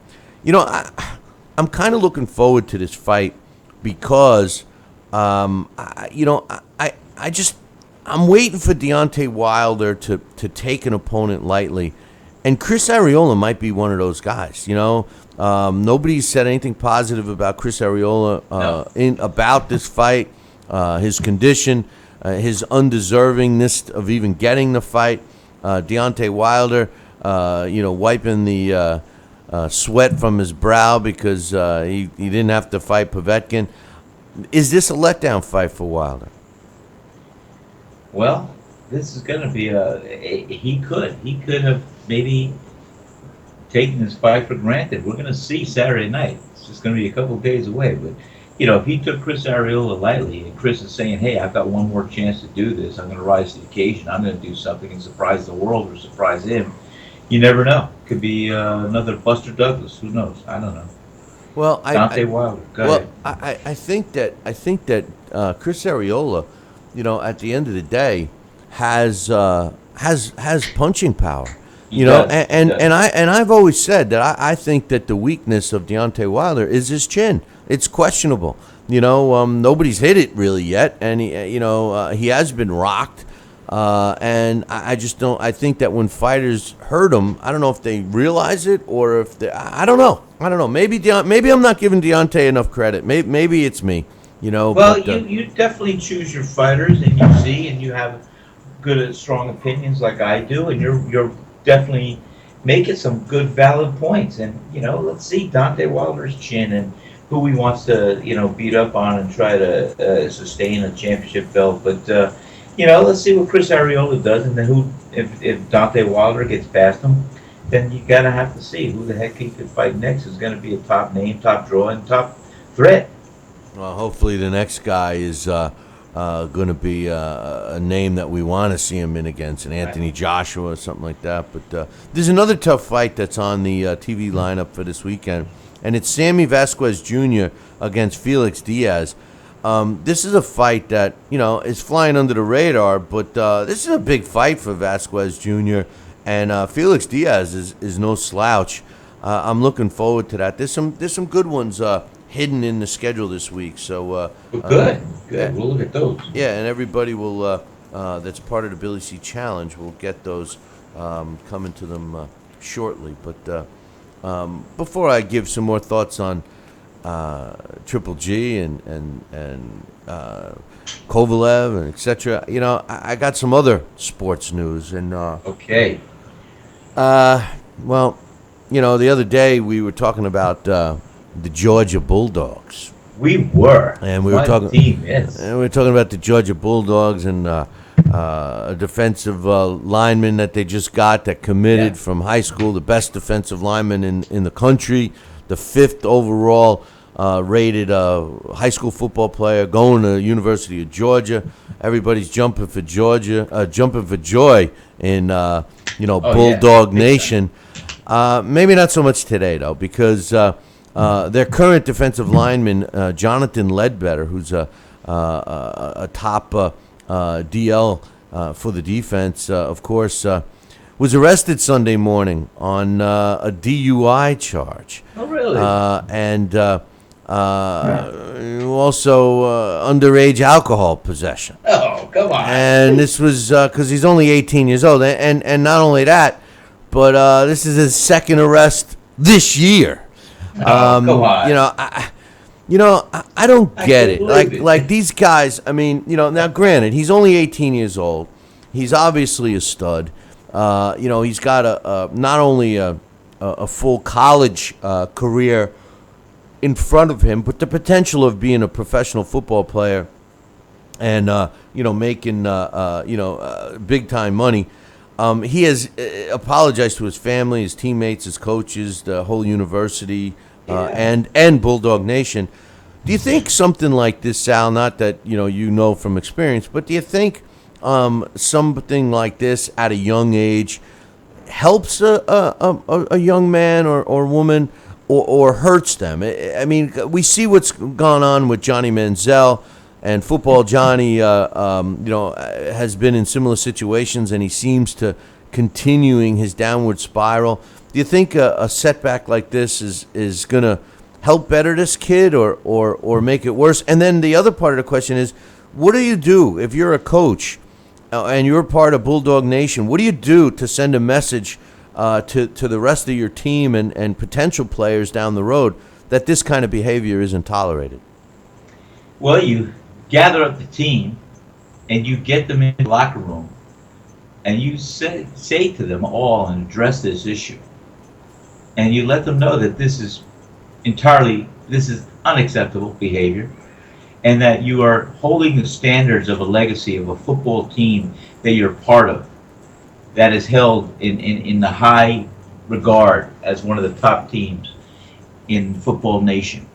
kind of looking forward to this fight because I'm waiting for Deontay Wilder to take an opponent lightly, and Chris Arreola might be one of those guys. Nobody said anything positive about Chris Arreola about this fight, his condition, his undeservingness of even getting the fight. Deontay Wilder, wiping the sweat from his brow because he didn't have to fight Povetkin. Is this a letdown fight for Wilder? Well, this is going to be he could have maybe taken this fight for granted. We're going to see Saturday night. It's just going to be a couple of days away. But, if he took Chris Arreola lightly and Chris is saying, hey, I've got one more chance to do this. I'm going to rise to the occasion. I'm going to do something and surprise the world or surprise him. You never know. Could be another Buster Douglas. Who knows? I don't know. Well, Deontay Wilder. Go ahead. I think that Chris Arreola, at the end of the day, has punching power. And I've always said that I think that the weakness of Deontay Wilder is his chin. It's questionable. Nobody's hit it really yet, and he has been rocked. And I just don't. I think that when fighters hurt him, I don't know if they realize it or if they. I don't know. Maybe I'm not giving Deontay enough credit. Maybe it's me. Well, but, you definitely choose your fighters, and you see, and you have good, strong opinions like I do, and you're definitely making some good, valid points. And let's see Deontay Wilder's chin and who he wants to beat up on and try to sustain a championship belt. But let's see what Chris Arreola does, and then if Deontay Wilder gets past him, then you gotta have to see who the heck he could fight next. Is going to be a top name, top draw, and top threat. Well, hopefully the next guy is going to be a name that we want to see him in against, an Anthony Joshua or something like that. But there's another tough fight that's on the TV lineup for this weekend, and it's Sammy Vasquez Jr. against Felix Diaz. This is a fight that, is flying under the radar, but this is a big fight for Vasquez Jr., and Felix Diaz is no slouch. I'm looking forward to that. There's some good ones hidden in the schedule this week. So good. We'll look at those. Yeah, and everybody will that's part of the Billy C Challenge will get those coming to them shortly. But before I give some more thoughts on Triple G and Kovalev and etc., I got some other sports news and okay. Well, the other day we were talking about the Georgia Bulldogs. We were. And we were talking. Team, yes. And we were talking about the Georgia Bulldogs and a defensive lineman that they just got that committed from high school, the best defensive lineman in the country, the 5th overall rated high school football player, going to University of Georgia. Everybody's jumping for Georgia, jumping for joy in Bulldog Nation. Maybe not so much today though, because their current defensive lineman, Jonathan Ledbetter, who's a top DL for the defense, of course, was arrested Sunday morning on a DUI charge. Oh, really? And also underage alcohol possession. Oh, come on. And this was because he's only 18 years old. And not only that, but this is his second arrest this year. Come on. I don't get it. believe it. Like these guys, I mean, now granted, he's only 18 years old. He's obviously a stud. He's got not only a full college career in front of him, but the potential of being a professional football player and making big time money. He has apologized to his family, his teammates, his coaches, the whole university, and Bulldog Nation. Do you think something like this, Sal? Not that you know from experience, but do you think something like this at a young age helps a young man or woman, or hurts them? I mean, we see what's gone on with Johnny Manziel, and Football Johnny, has been in similar situations, and he seems to continuing his downward spiral. Do you think a setback like this is going to help better this kid or make it worse? And then the other part of the question is, what do you do if you're a coach and you're part of Bulldog Nation? What do you do to send a message to the rest of your team and potential players down the road that this kind of behavior isn't tolerated? Well, you gather up the team and you get them in the locker room and you say to them all and address this issue. And you let them know that this is unacceptable behavior, and that you are holding the standards of a legacy of a football team that you're part of, that is held in the high regard as one of the top teams in Football Nation.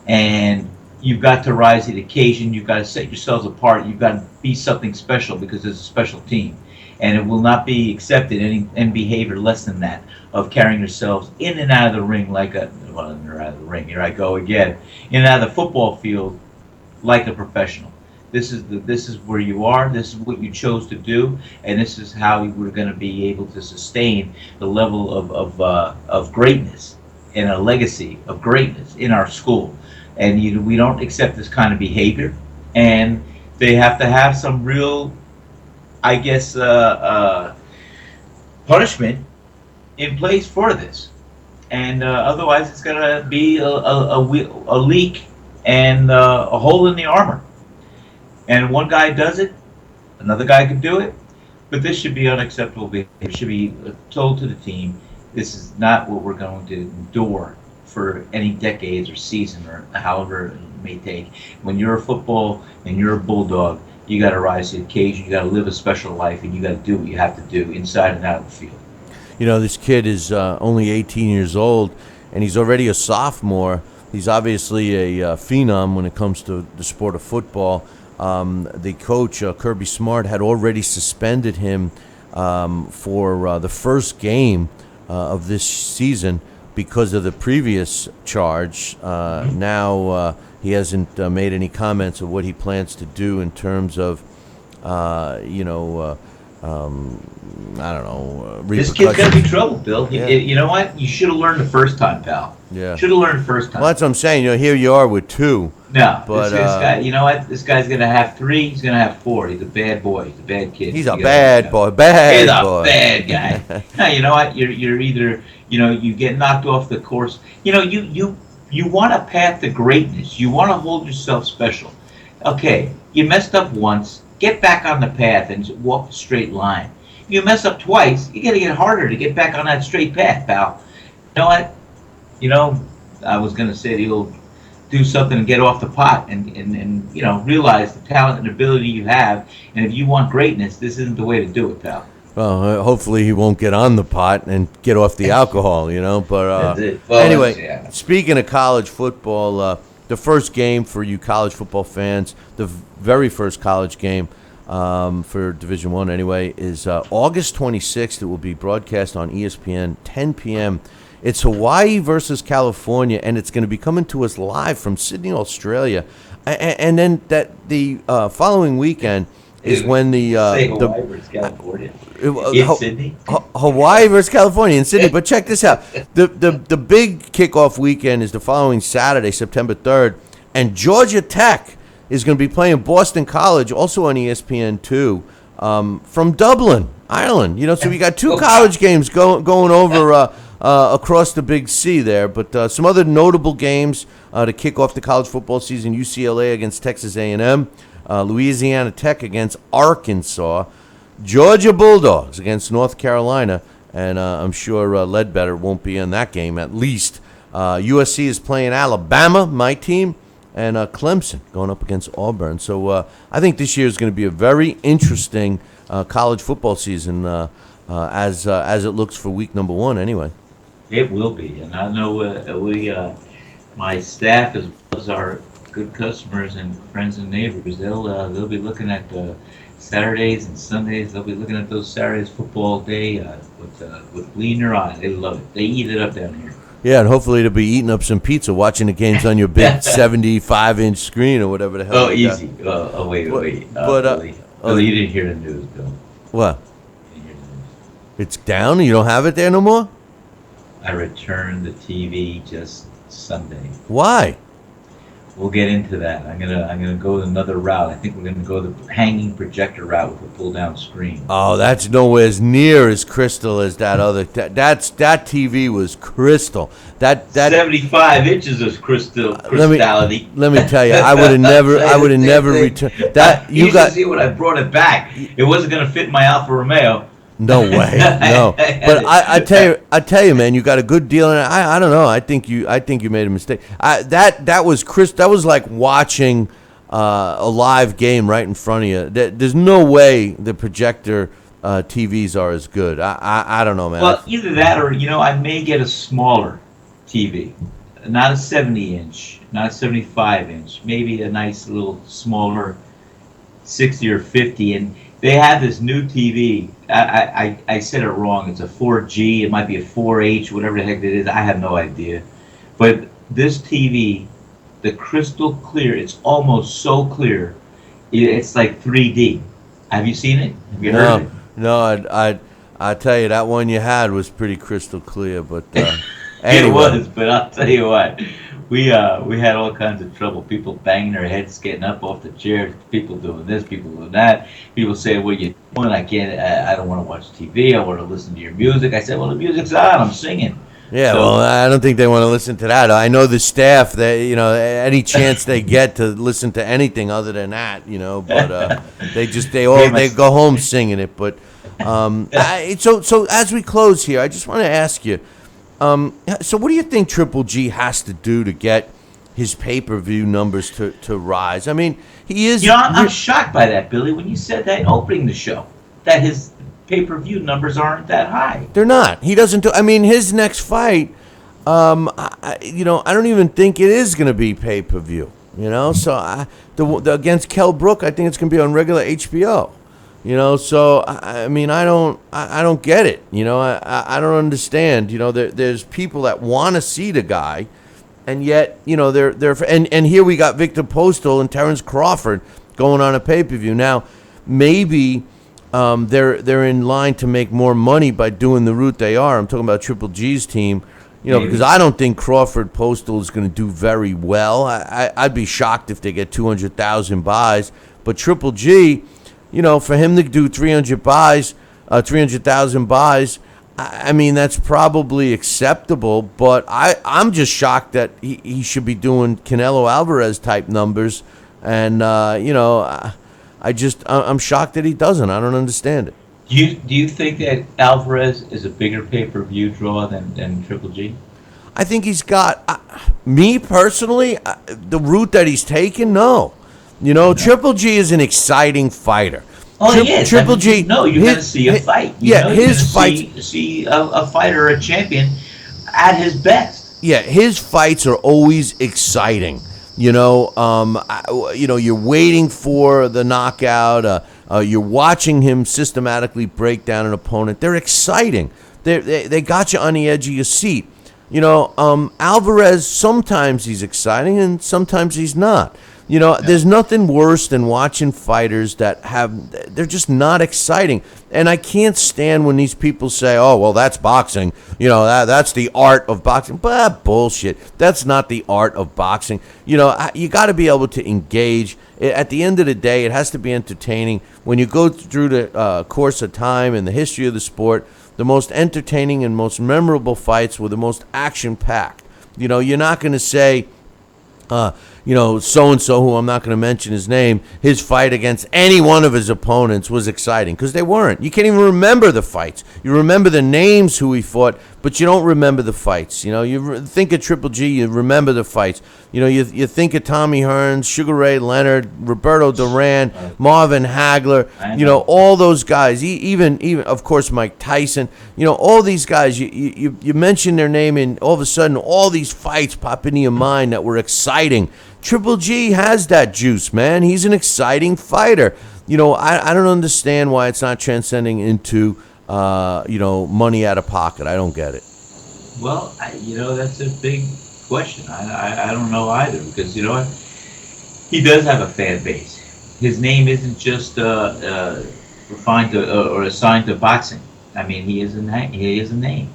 And you've got to rise to the occasion. You've got to set yourselves apart. You've got to be something special because it's a special team. And it will not be accepted any behavior less than that, of carrying yourselves in and out of the ring here I go again, in and out of the football field like a professional. This is where you are. This is what you chose to do, and this is how we're going to be able to sustain the level of greatness and a legacy of greatness in our school. And we don't accept this kind of behavior, and they have to have some real, I guess, punishment in place for this. And otherwise, it's going to be a leak and a hole in the armor. And one guy does it, another guy could do it, but this should be unacceptable behavior. It should be told to the team, this is not what we're going to endure for any decades or season or however it may take. When you're a football and you're a Bulldog, you got to rise to the occasion. You got to live a special life, and you got to do what you have to do inside and out of the field. This kid is only 18 years old, and he's already a sophomore. He's obviously a phenom when it comes to the sport of football. The coach, Kirby Smart, had already suspended him for the first game of this season because of the previous charge. Now he hasn't made any comments of what he plans to do in terms of, I don't know. This kid's gonna be trouble, Bill. Yeah. You know what? You should have learned the first time, pal. Yeah. Should have learned the first time. Well, that's what I'm saying. Here you are with two. No, but this guy. You know what? This guy's gonna have 3. He's gonna have 4. He's a bad boy. He's a bad kid. He's a bad boy. Bad He's boy. a bad guy. Now, you know what? You're either you get knocked off the course. You want a path to greatness. You want to hold yourself special. Okay, you messed up once. Get back on the path and walk the straight line. You mess up twice, you got to get harder to get back on that straight path, pal. You know what? I was going to say that you'll do something and get off the pot and realize the talent and ability you have. And if you want greatness, this isn't the way to do it, pal. Well, hopefully he won't get on the pot and get off the alcohol, But That's it. Well, anyway, speaking of college football, the first game for you college football fans, the very first college game for Division I anyway, is August 26th. It will be broadcast on ESPN, 10 p.m. It's Hawaii versus California, and it's going to be coming to us live from Sydney, Australia. And then the following weekend is when Hawaii versus California. In Sydney? Hawaii versus California in Sydney. But check this out. The big kickoff weekend is the following Saturday, September 3rd, and Georgia Tech is going to be playing Boston College, also on ESPN2, from Dublin, Ireland. So we got two college games going over across the Big C there. But some other notable games to kick off the college football season: UCLA against Texas A&M, Louisiana Tech against Arkansas, Georgia Bulldogs against North Carolina, and I'm sure Ledbetter won't be in that game at least. USC is playing Alabama, my team, and Clemson going up against Auburn. So I think this year is going to be a very interesting college football season as it looks for week number 1 anyway. It will be, and I know my staff as well as our good customers and friends and neighbors, they'll be looking at Saturdays and Sundays. They'll be looking at those Saturdays football day with gleam in their eye. They love it. They eat it up down here. Yeah, and hopefully they'll be eating up some pizza, watching the games on your big 75-inch screen or whatever the hell. Oh, easy. Wait. Billy, you didn't hear the news, Bill. What? You didn't hear the news. It's down? You don't have it there no more? I returned the TV just Sunday. Why? We'll get into that. I'm gonna go another route. I think we're gonna go the hanging projector route with a pull down screen. Oh, that's nowhere as near as crystal as that other. That TV was crystal. That 75 inches of crystality. Let me tell you, I would have never returned that. You got see when I brought it back. It wasn't gonna fit my Alfa Romeo. No way, no. But I tell you, man, you got a good deal, and I don't know. I think you made a mistake. That was like watching a live game right in front of you. There's no way the projector TVs are as good. I don't know, man. Well, either that or I may get a smaller TV, not a 70-inch, not a 75-inch, maybe a nice little smaller 60 or 50, and they have this new TV. I said it wrong. It's a 4G. It might be a 4H, whatever the heck it is. I have no idea. But this TV, the crystal clear, it's almost so clear. It's like 3D. Have you seen it? Have you heard it? No, I tell you, that one you had was pretty crystal clear. But anyway. It was, but I'll tell you what. We had all kinds of trouble. People banging their heads, getting up off the chairs. People doing this, people doing that. People saying, "What are you doing? I don't want to watch TV. I want to listen to your music." I said, "Well, the music's on. I'm singing." Yeah, well, I don't think they want to listen to that. I know the staff that any chance they get to listen to anything other than that, but they go home singing it. But so as we close here, I just want to ask you. So what do you think Triple G has to do to get his pay-per-view numbers to rise? I mean, he is... I'm shocked by that, Billy, when you said that opening the show, that his pay-per-view numbers aren't that high. They're not. He doesn't do... I mean, his next fight, I don't even think it is going to be pay-per-view, So against Kell Brook, I think it's going to be on regular HBO. So I mean, I don't get it. I don't understand. There's people that want to see the guy, and yet they're and here we got Victor Postal and Terrence Crawford going on a pay-per-view. Now maybe they're in line to make more money by doing the route they are. I'm talking about Triple G's team. Because I don't think Crawford Postal is going to do very well. I'd be shocked if they get 200,000 buys, but Triple G. For him to do 300,000 buys, I mean, that's probably acceptable, but I'm just shocked that he should be doing Canelo Alvarez type numbers, and I'm shocked that he doesn't. I don't understand it. Do you think that Alvarez is a bigger pay-per-view draw than Triple G? I think he's got me personally the route that he's taken. No. Triple G is an exciting fighter. Oh, yes. Triple G. No, you're going to see a fight. His fights. See a fighter, a champion, at his best. Yeah, his fights are always exciting. You're waiting for the knockout. You're watching him systematically break down an opponent. They're exciting. They got you on the edge of your seat. Alvarez, sometimes he's exciting and sometimes he's not. There's nothing worse than watching fighters they're just not exciting. And I can't stand when these people say, oh, well, that's boxing. That's the art of boxing. But bullshit. That's not the art of boxing. You got to be able to engage. At the end of the day, it has to be entertaining. When you go through the course of time and the history of the sport, the most entertaining and most memorable fights were the most action-packed. You're not going to say, so-and-so, who I'm not going to mention his name, his fight against any one of his opponents was exciting, because they weren't. You can't even remember the fights. You remember the names who he fought, but you don't remember the fights. You think of Triple G, you remember the fights. You think of Tommy Hearns, Sugar Ray Leonard, Roberto Duran, Marvin Hagler, all those guys, even of course Mike Tyson, all these guys, you mention their name and all of a sudden all these fights pop into your mind that were exciting. Triple G has that juice, man. He's an exciting fighter. I don't understand why it's not transcending into money out of pocket. I don't get it. Well, that's a big question. I don't know either, because he does have a fan base. His name isn't just refined to, or assigned to boxing. I mean, he is a name.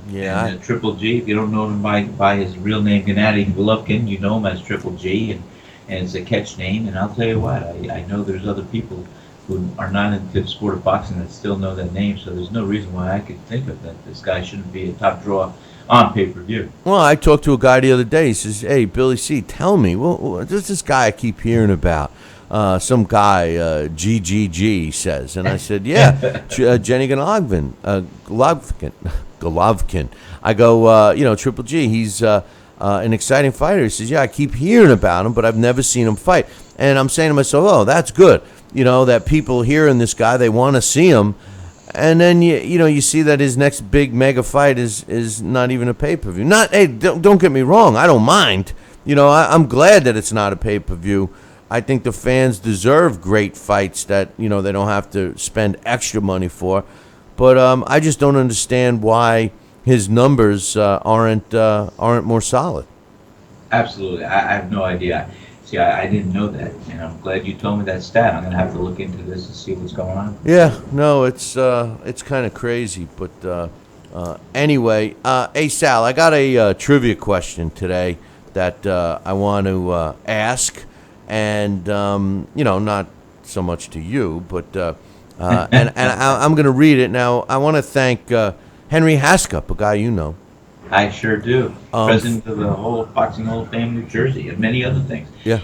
Yeah. And Triple G, if you don't know him by his real name, Gennady Golovkin, you know him as Triple G, and it's a catch name. And I'll tell you what, I know there's other people who are not into the sport of boxing that still know that name, so there's no reason why I could think of that this guy shouldn't be a top draw on pay-per-view. Well, I talked to a guy the other day. He says, hey, Billy C., tell me, there's this guy I keep hearing about. Some guy, GGG, he says. And I said, yeah, Gennady Golovkin. I go, Triple G, he's an exciting fighter. He says, yeah, I keep hearing about him, but I've never seen him fight. And I'm saying to myself, oh, that's good. That people hearing this guy, they want to see him. And then, you see that his next big mega fight is not even a pay-per-view. Hey, don't get me wrong. I don't mind. I'm glad that it's not a pay-per-view. I think the fans deserve great fights that, they don't have to spend extra money for. But I just don't understand why his numbers aren't more solid. Absolutely. I have no idea. See, I didn't know that, and I'm glad you told me that stat. I'm going to have to look into this and see what's going on. Yeah, no, it's kind of crazy. But anyway, hey, Sal, I got a trivia question today that I want to ask. And, not so much to you, but and I'm going to read it. Now, I want to thank Henry Haskup, a guy you know. I sure do. President of the whole Boxing Hall of Fame, New Jersey, and many other things. Yeah.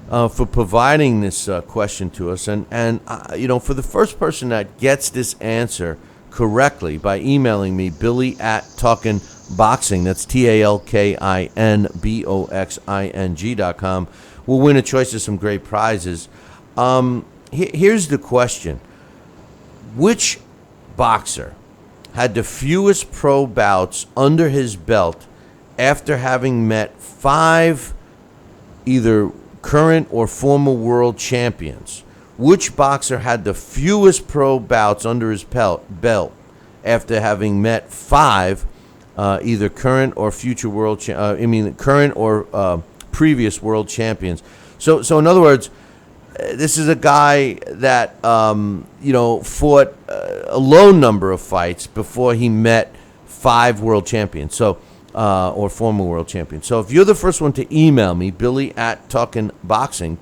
For providing this question to us. And for the first person that gets this answer correctly by emailing me, Billy@TalkinBoxing, that's TalkinBoxing.com, will win a choice of some great prizes. Here's the question. Which boxer had the fewest pro bouts under his belt after having met 5 either current or former world champions? Which boxer had the fewest pro bouts under his belt after having met 5 either current or future world current or previous world champions? So in other words, this is a guy that fought a low number of fights before he met 5 world champions, or former world champions. So if you're the first one to email me, Billy@TalkinBoxing,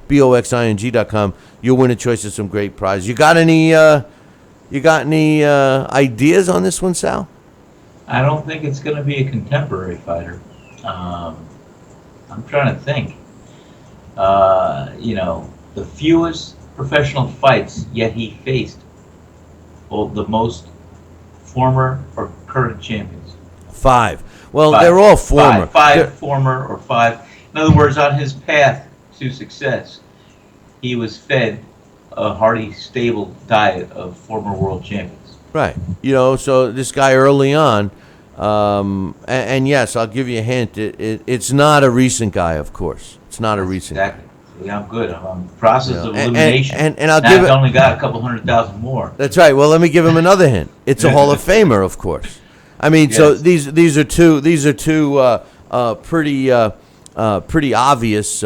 TalkinBoxing.com, you'll win a choice of some great prizes. You got any ideas on this one, Sal? I don't think it's going to be a contemporary fighter. I'm trying to think. The fewest professional fights, yet he faced the most former or current champions. 5. Well, they're all former. 5 former or 5. In other words, on his path to success, he was fed a hearty, stable diet of former world champions. Right. So this guy early on, and yes, I'll give you a hint. It's not a recent guy, of course. It's not a recent guy. Exactly. See, I'm good. I'm in the process of And- elimination. and I'll Now give I've it- only got a couple 100,000 more. That's right. Well, let me give him another hint. It's a Hall of Famer, of course. I mean, so Yes. these are two pretty obvious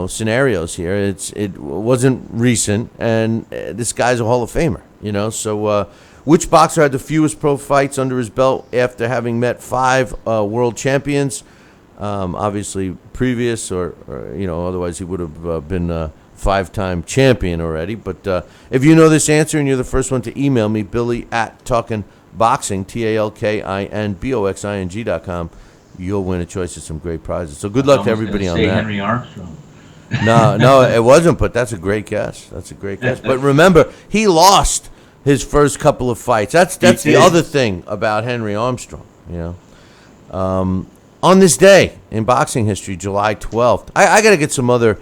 scenarios here. It wasn't recent, and this guy's a Hall of Famer. So which boxer had the fewest pro fights under his belt after having met 5 world champions? Obviously previous, or otherwise he would have been a 5-time champion already. But if you know this answer and you're the first one to email me, Billy@TalkinBoxing, TalkinBoxing.com, you'll win a choice of some great prizes. So good luck to everybody on that. Henry Armstrong. No, it wasn't, but that's a great guess. But remember, he lost his first couple of fights. That's the did. other thing about Henry Armstrong, on this day in boxing history, July 12th. I got to get some other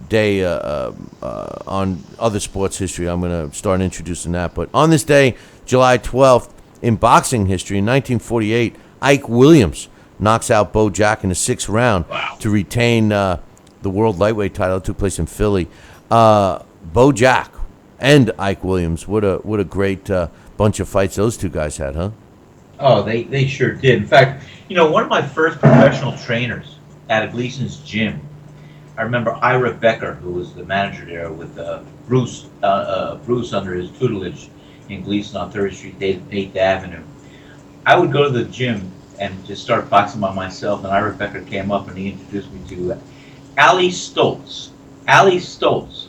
day on other sports history. I'm going to start introducing that. But on this day, July 12th, in boxing history, in 1948, Ike Williams knocks out Bo Jack in the 6th round to retain the world lightweight title. It took place in Philly. Bo Jack and Ike Williams, what a great bunch of fights those two guys had, huh? Oh, they sure did. In fact, one of my first professional trainers at a Gleason's gym, I remember Ira Becker, who was the manager there with Bruce under his tutelage in Gleason on 3rd Street, 8th Avenue. I would go to the gym and just start boxing by myself, and Ira Becker came up and he introduced me to Ali Stoltz. Ali Stoltz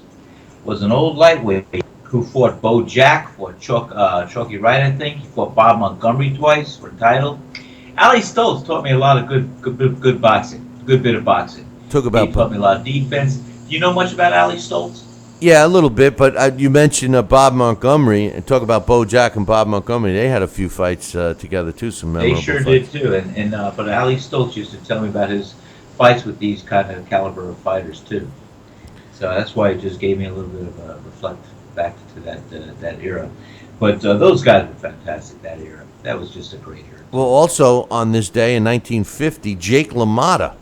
was an old lightweight who fought Bo Jack, fought Chalky Wright, I think. He fought Bob Montgomery twice for title. Ali Stoltz taught me a lot of good boxing, good bit of boxing. He taught me a lot of defense. Do you know much about Ali Stoltz? Yeah, a little bit, but you mentioned Bob Montgomery, and talk about Bo Jack and Bob Montgomery. They had a few fights together, too, some memorable They sure fights. did, too. But Ali Stoltz used to tell me about his fights with these kind of caliber of fighters, too. So that's why it just gave me a little bit of a reflect back to that era. But those guys were fantastic, that era. That was just a great era. Well, also on this day in 1950, Jake LaMotta,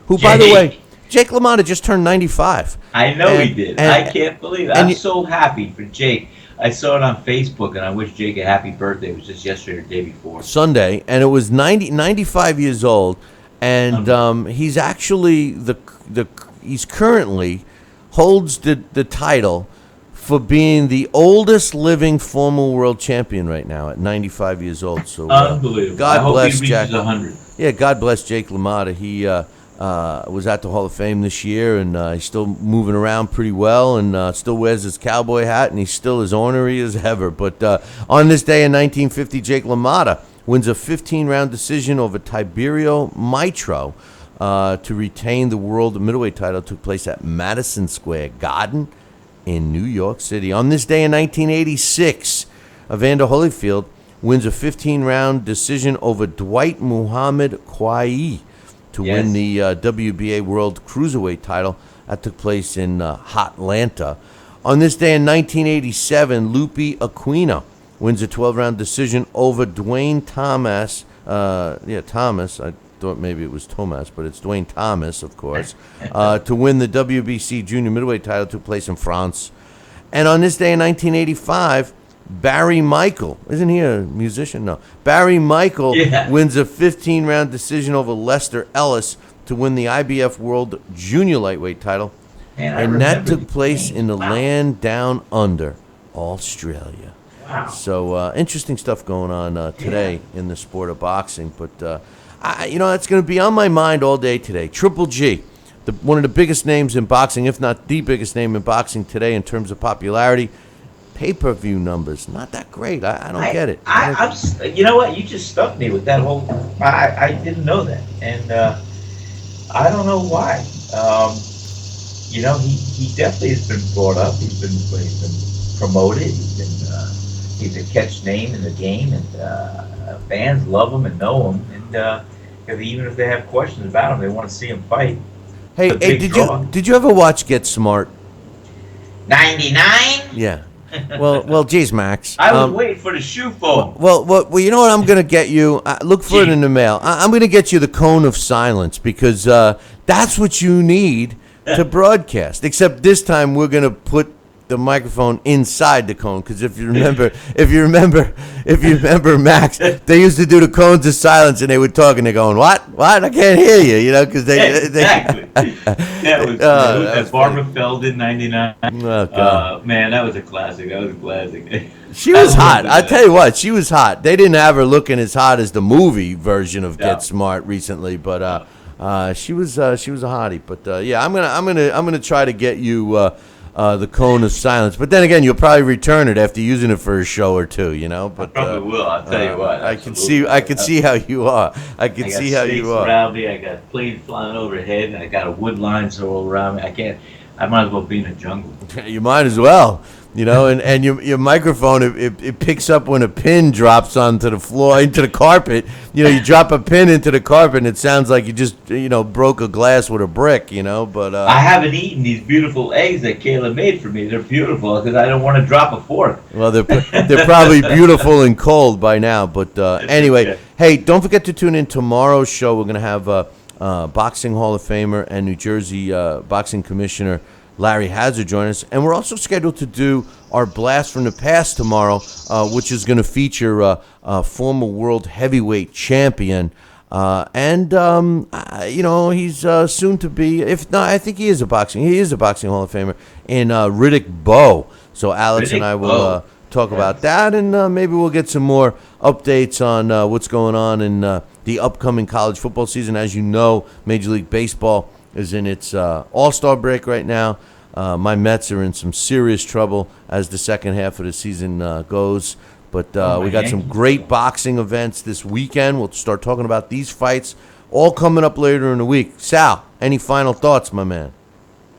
who, by the way, Jake LaMotta just turned 95. I know he did. I can't believe it. I'm you- so happy for Jake. I saw it on Facebook, and I wish Jake a happy birthday. It was just yesterday or the day before. Sunday, and it was 95 years old, and he's actually he's currently holds the title for being the oldest living former world champion right now at 95 years old. So Unbelievable. God I hope bless he reaches Jack. 100. Yeah, God bless Jake LaMotta. He was at the Hall of Fame this year, and he's still moving around pretty well, and still wears his cowboy hat, and he's still as ornery as ever. But on this day in 1950, Jake LaMotta wins a 15-round decision over Tiberio Mitro to retain the world middleweight title. It took place at Madison Square Garden in New York City. On this day in 1986, Evander Holyfield wins a 15-round decision over Dwight Muhammad Quayi to win the WBA World Cruiserweight title. That took place in Hotlanta. On this day in 1987, Lupe Aquino wins a 12-round decision over Dwayne Thomas. Thomas. I thought maybe it was Thomas, but it's Dwayne Thomas, of course, to win the WBC Junior Middleweight title. Took place in France. And on this day in 1985, Barry Michael, isn't he a musician? No. Barry Michael wins a 15-round decision over Lester Ellis to win the IBF World Junior Lightweight title. And that took place in the land down under, Australia. Wow. So interesting stuff going on today in the sport of boxing. But, that's going to be on my mind all day today. Triple G, one of the biggest names in boxing, if not the biggest name in boxing today in terms of popularity. Pay-per-view numbers, not that great. I don't get it. You know what? You just stumped me with that whole. I didn't know that, and I don't know why. He definitely has been brought up. He's been promoted. He's a catch name in the game, and fans love him and know him. And even if they have questions about him, they want to see him fight. Hey, a big draw. did you ever watch Get Smart? 99. Yeah. Well, geez, Max. I was waiting for the shoe foam. Well, you know what I'm going to get you? Look for it in the mail. I'm going to get you the cone of silence because that's what you need to broadcast. Except this time we're going to put the microphone inside the cone because if you remember, Max, they used to do the cones of silence and they would talk and they're going, what? I can't hear you, you know, because Exactly. That was that Barbara Feld in 99. Oh, God. Man, that was a classic. That was a classic. She was hot. I tell you what, she was hot. They didn't have her looking as hot as the movie version of Get Smart recently, but she was a hottie. But yeah, I'm gonna try to get you the cone of silence. But then again, you'll probably return it after using it for a show or two, you know. But I probably will. I'll tell you what. I can see how you are. I can see how you are. Around me, I got planes flying overhead, and I got a wood line all around me. I might as well be in a jungle. You might as well. You know, and your microphone, it picks up when a pin drops onto the floor, into the carpet. You know, you drop a pin into the carpet and it sounds like you just, broke a glass with a brick, But I haven't eaten these beautiful eggs that Kayla made for me. They're beautiful because I don't want to drop a fork. Well, they're probably beautiful and cold by now. But anyway, hey, don't forget to tune in tomorrow's show. We're going to have Boxing Hall of Famer and New Jersey Boxing Commissioner Larry Hazard join us, and we're also scheduled to do our Blast from the Past tomorrow, which is going to feature a former world heavyweight champion, and he's soon to be, if not, I think he is a boxing Hall of Famer, in Riddick Bowe. So Alex and I will talk about that, and maybe we'll get some more updates on what's going on in the upcoming college football season. As you know, Major League Baseball is in its all-star break right now. My Mets are in some serious trouble as the second half of the season goes. But we got some great boxing events this weekend. We'll start talking about these fights all coming up later in the week. Sal, any final thoughts, my man?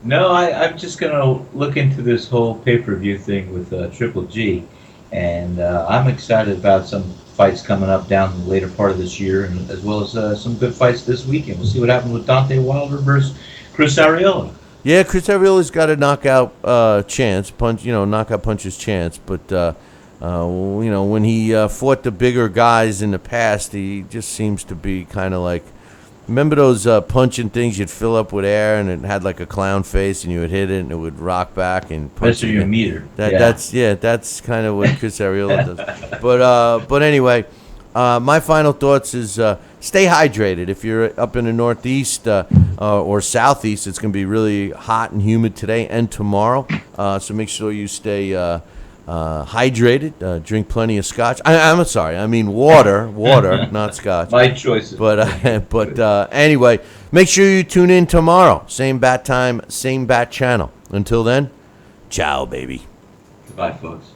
No, I'm just going to look into this whole pay-per-view thing with Triple G. And I'm excited about some fights coming up down the later part of this year, and as well as some good fights this weekend. We'll see what happens with Dante Wilder versus Chris Arreola. Yeah, Chris Arreola's got a knockout chance, knockout puncher's chance. But when he fought the bigger guys in the past, he just seems to be kind of like. Remember those punching things you'd fill up with air and it had like a clown face and you would hit it and it would rock back and punch you. Your meter. That's kind of what Chris Arreola does. But anyway, my final thoughts is stay hydrated. If you're up in the Northeast or Southeast, it's going to be really hot and humid today and tomorrow. So make sure you stay hydrated. Drink plenty of scotch. I'm sorry. I mean water, not scotch. My choices. But anyway, make sure you tune in tomorrow. Same bat time, same bat channel. Until then, ciao, baby. Goodbye, folks.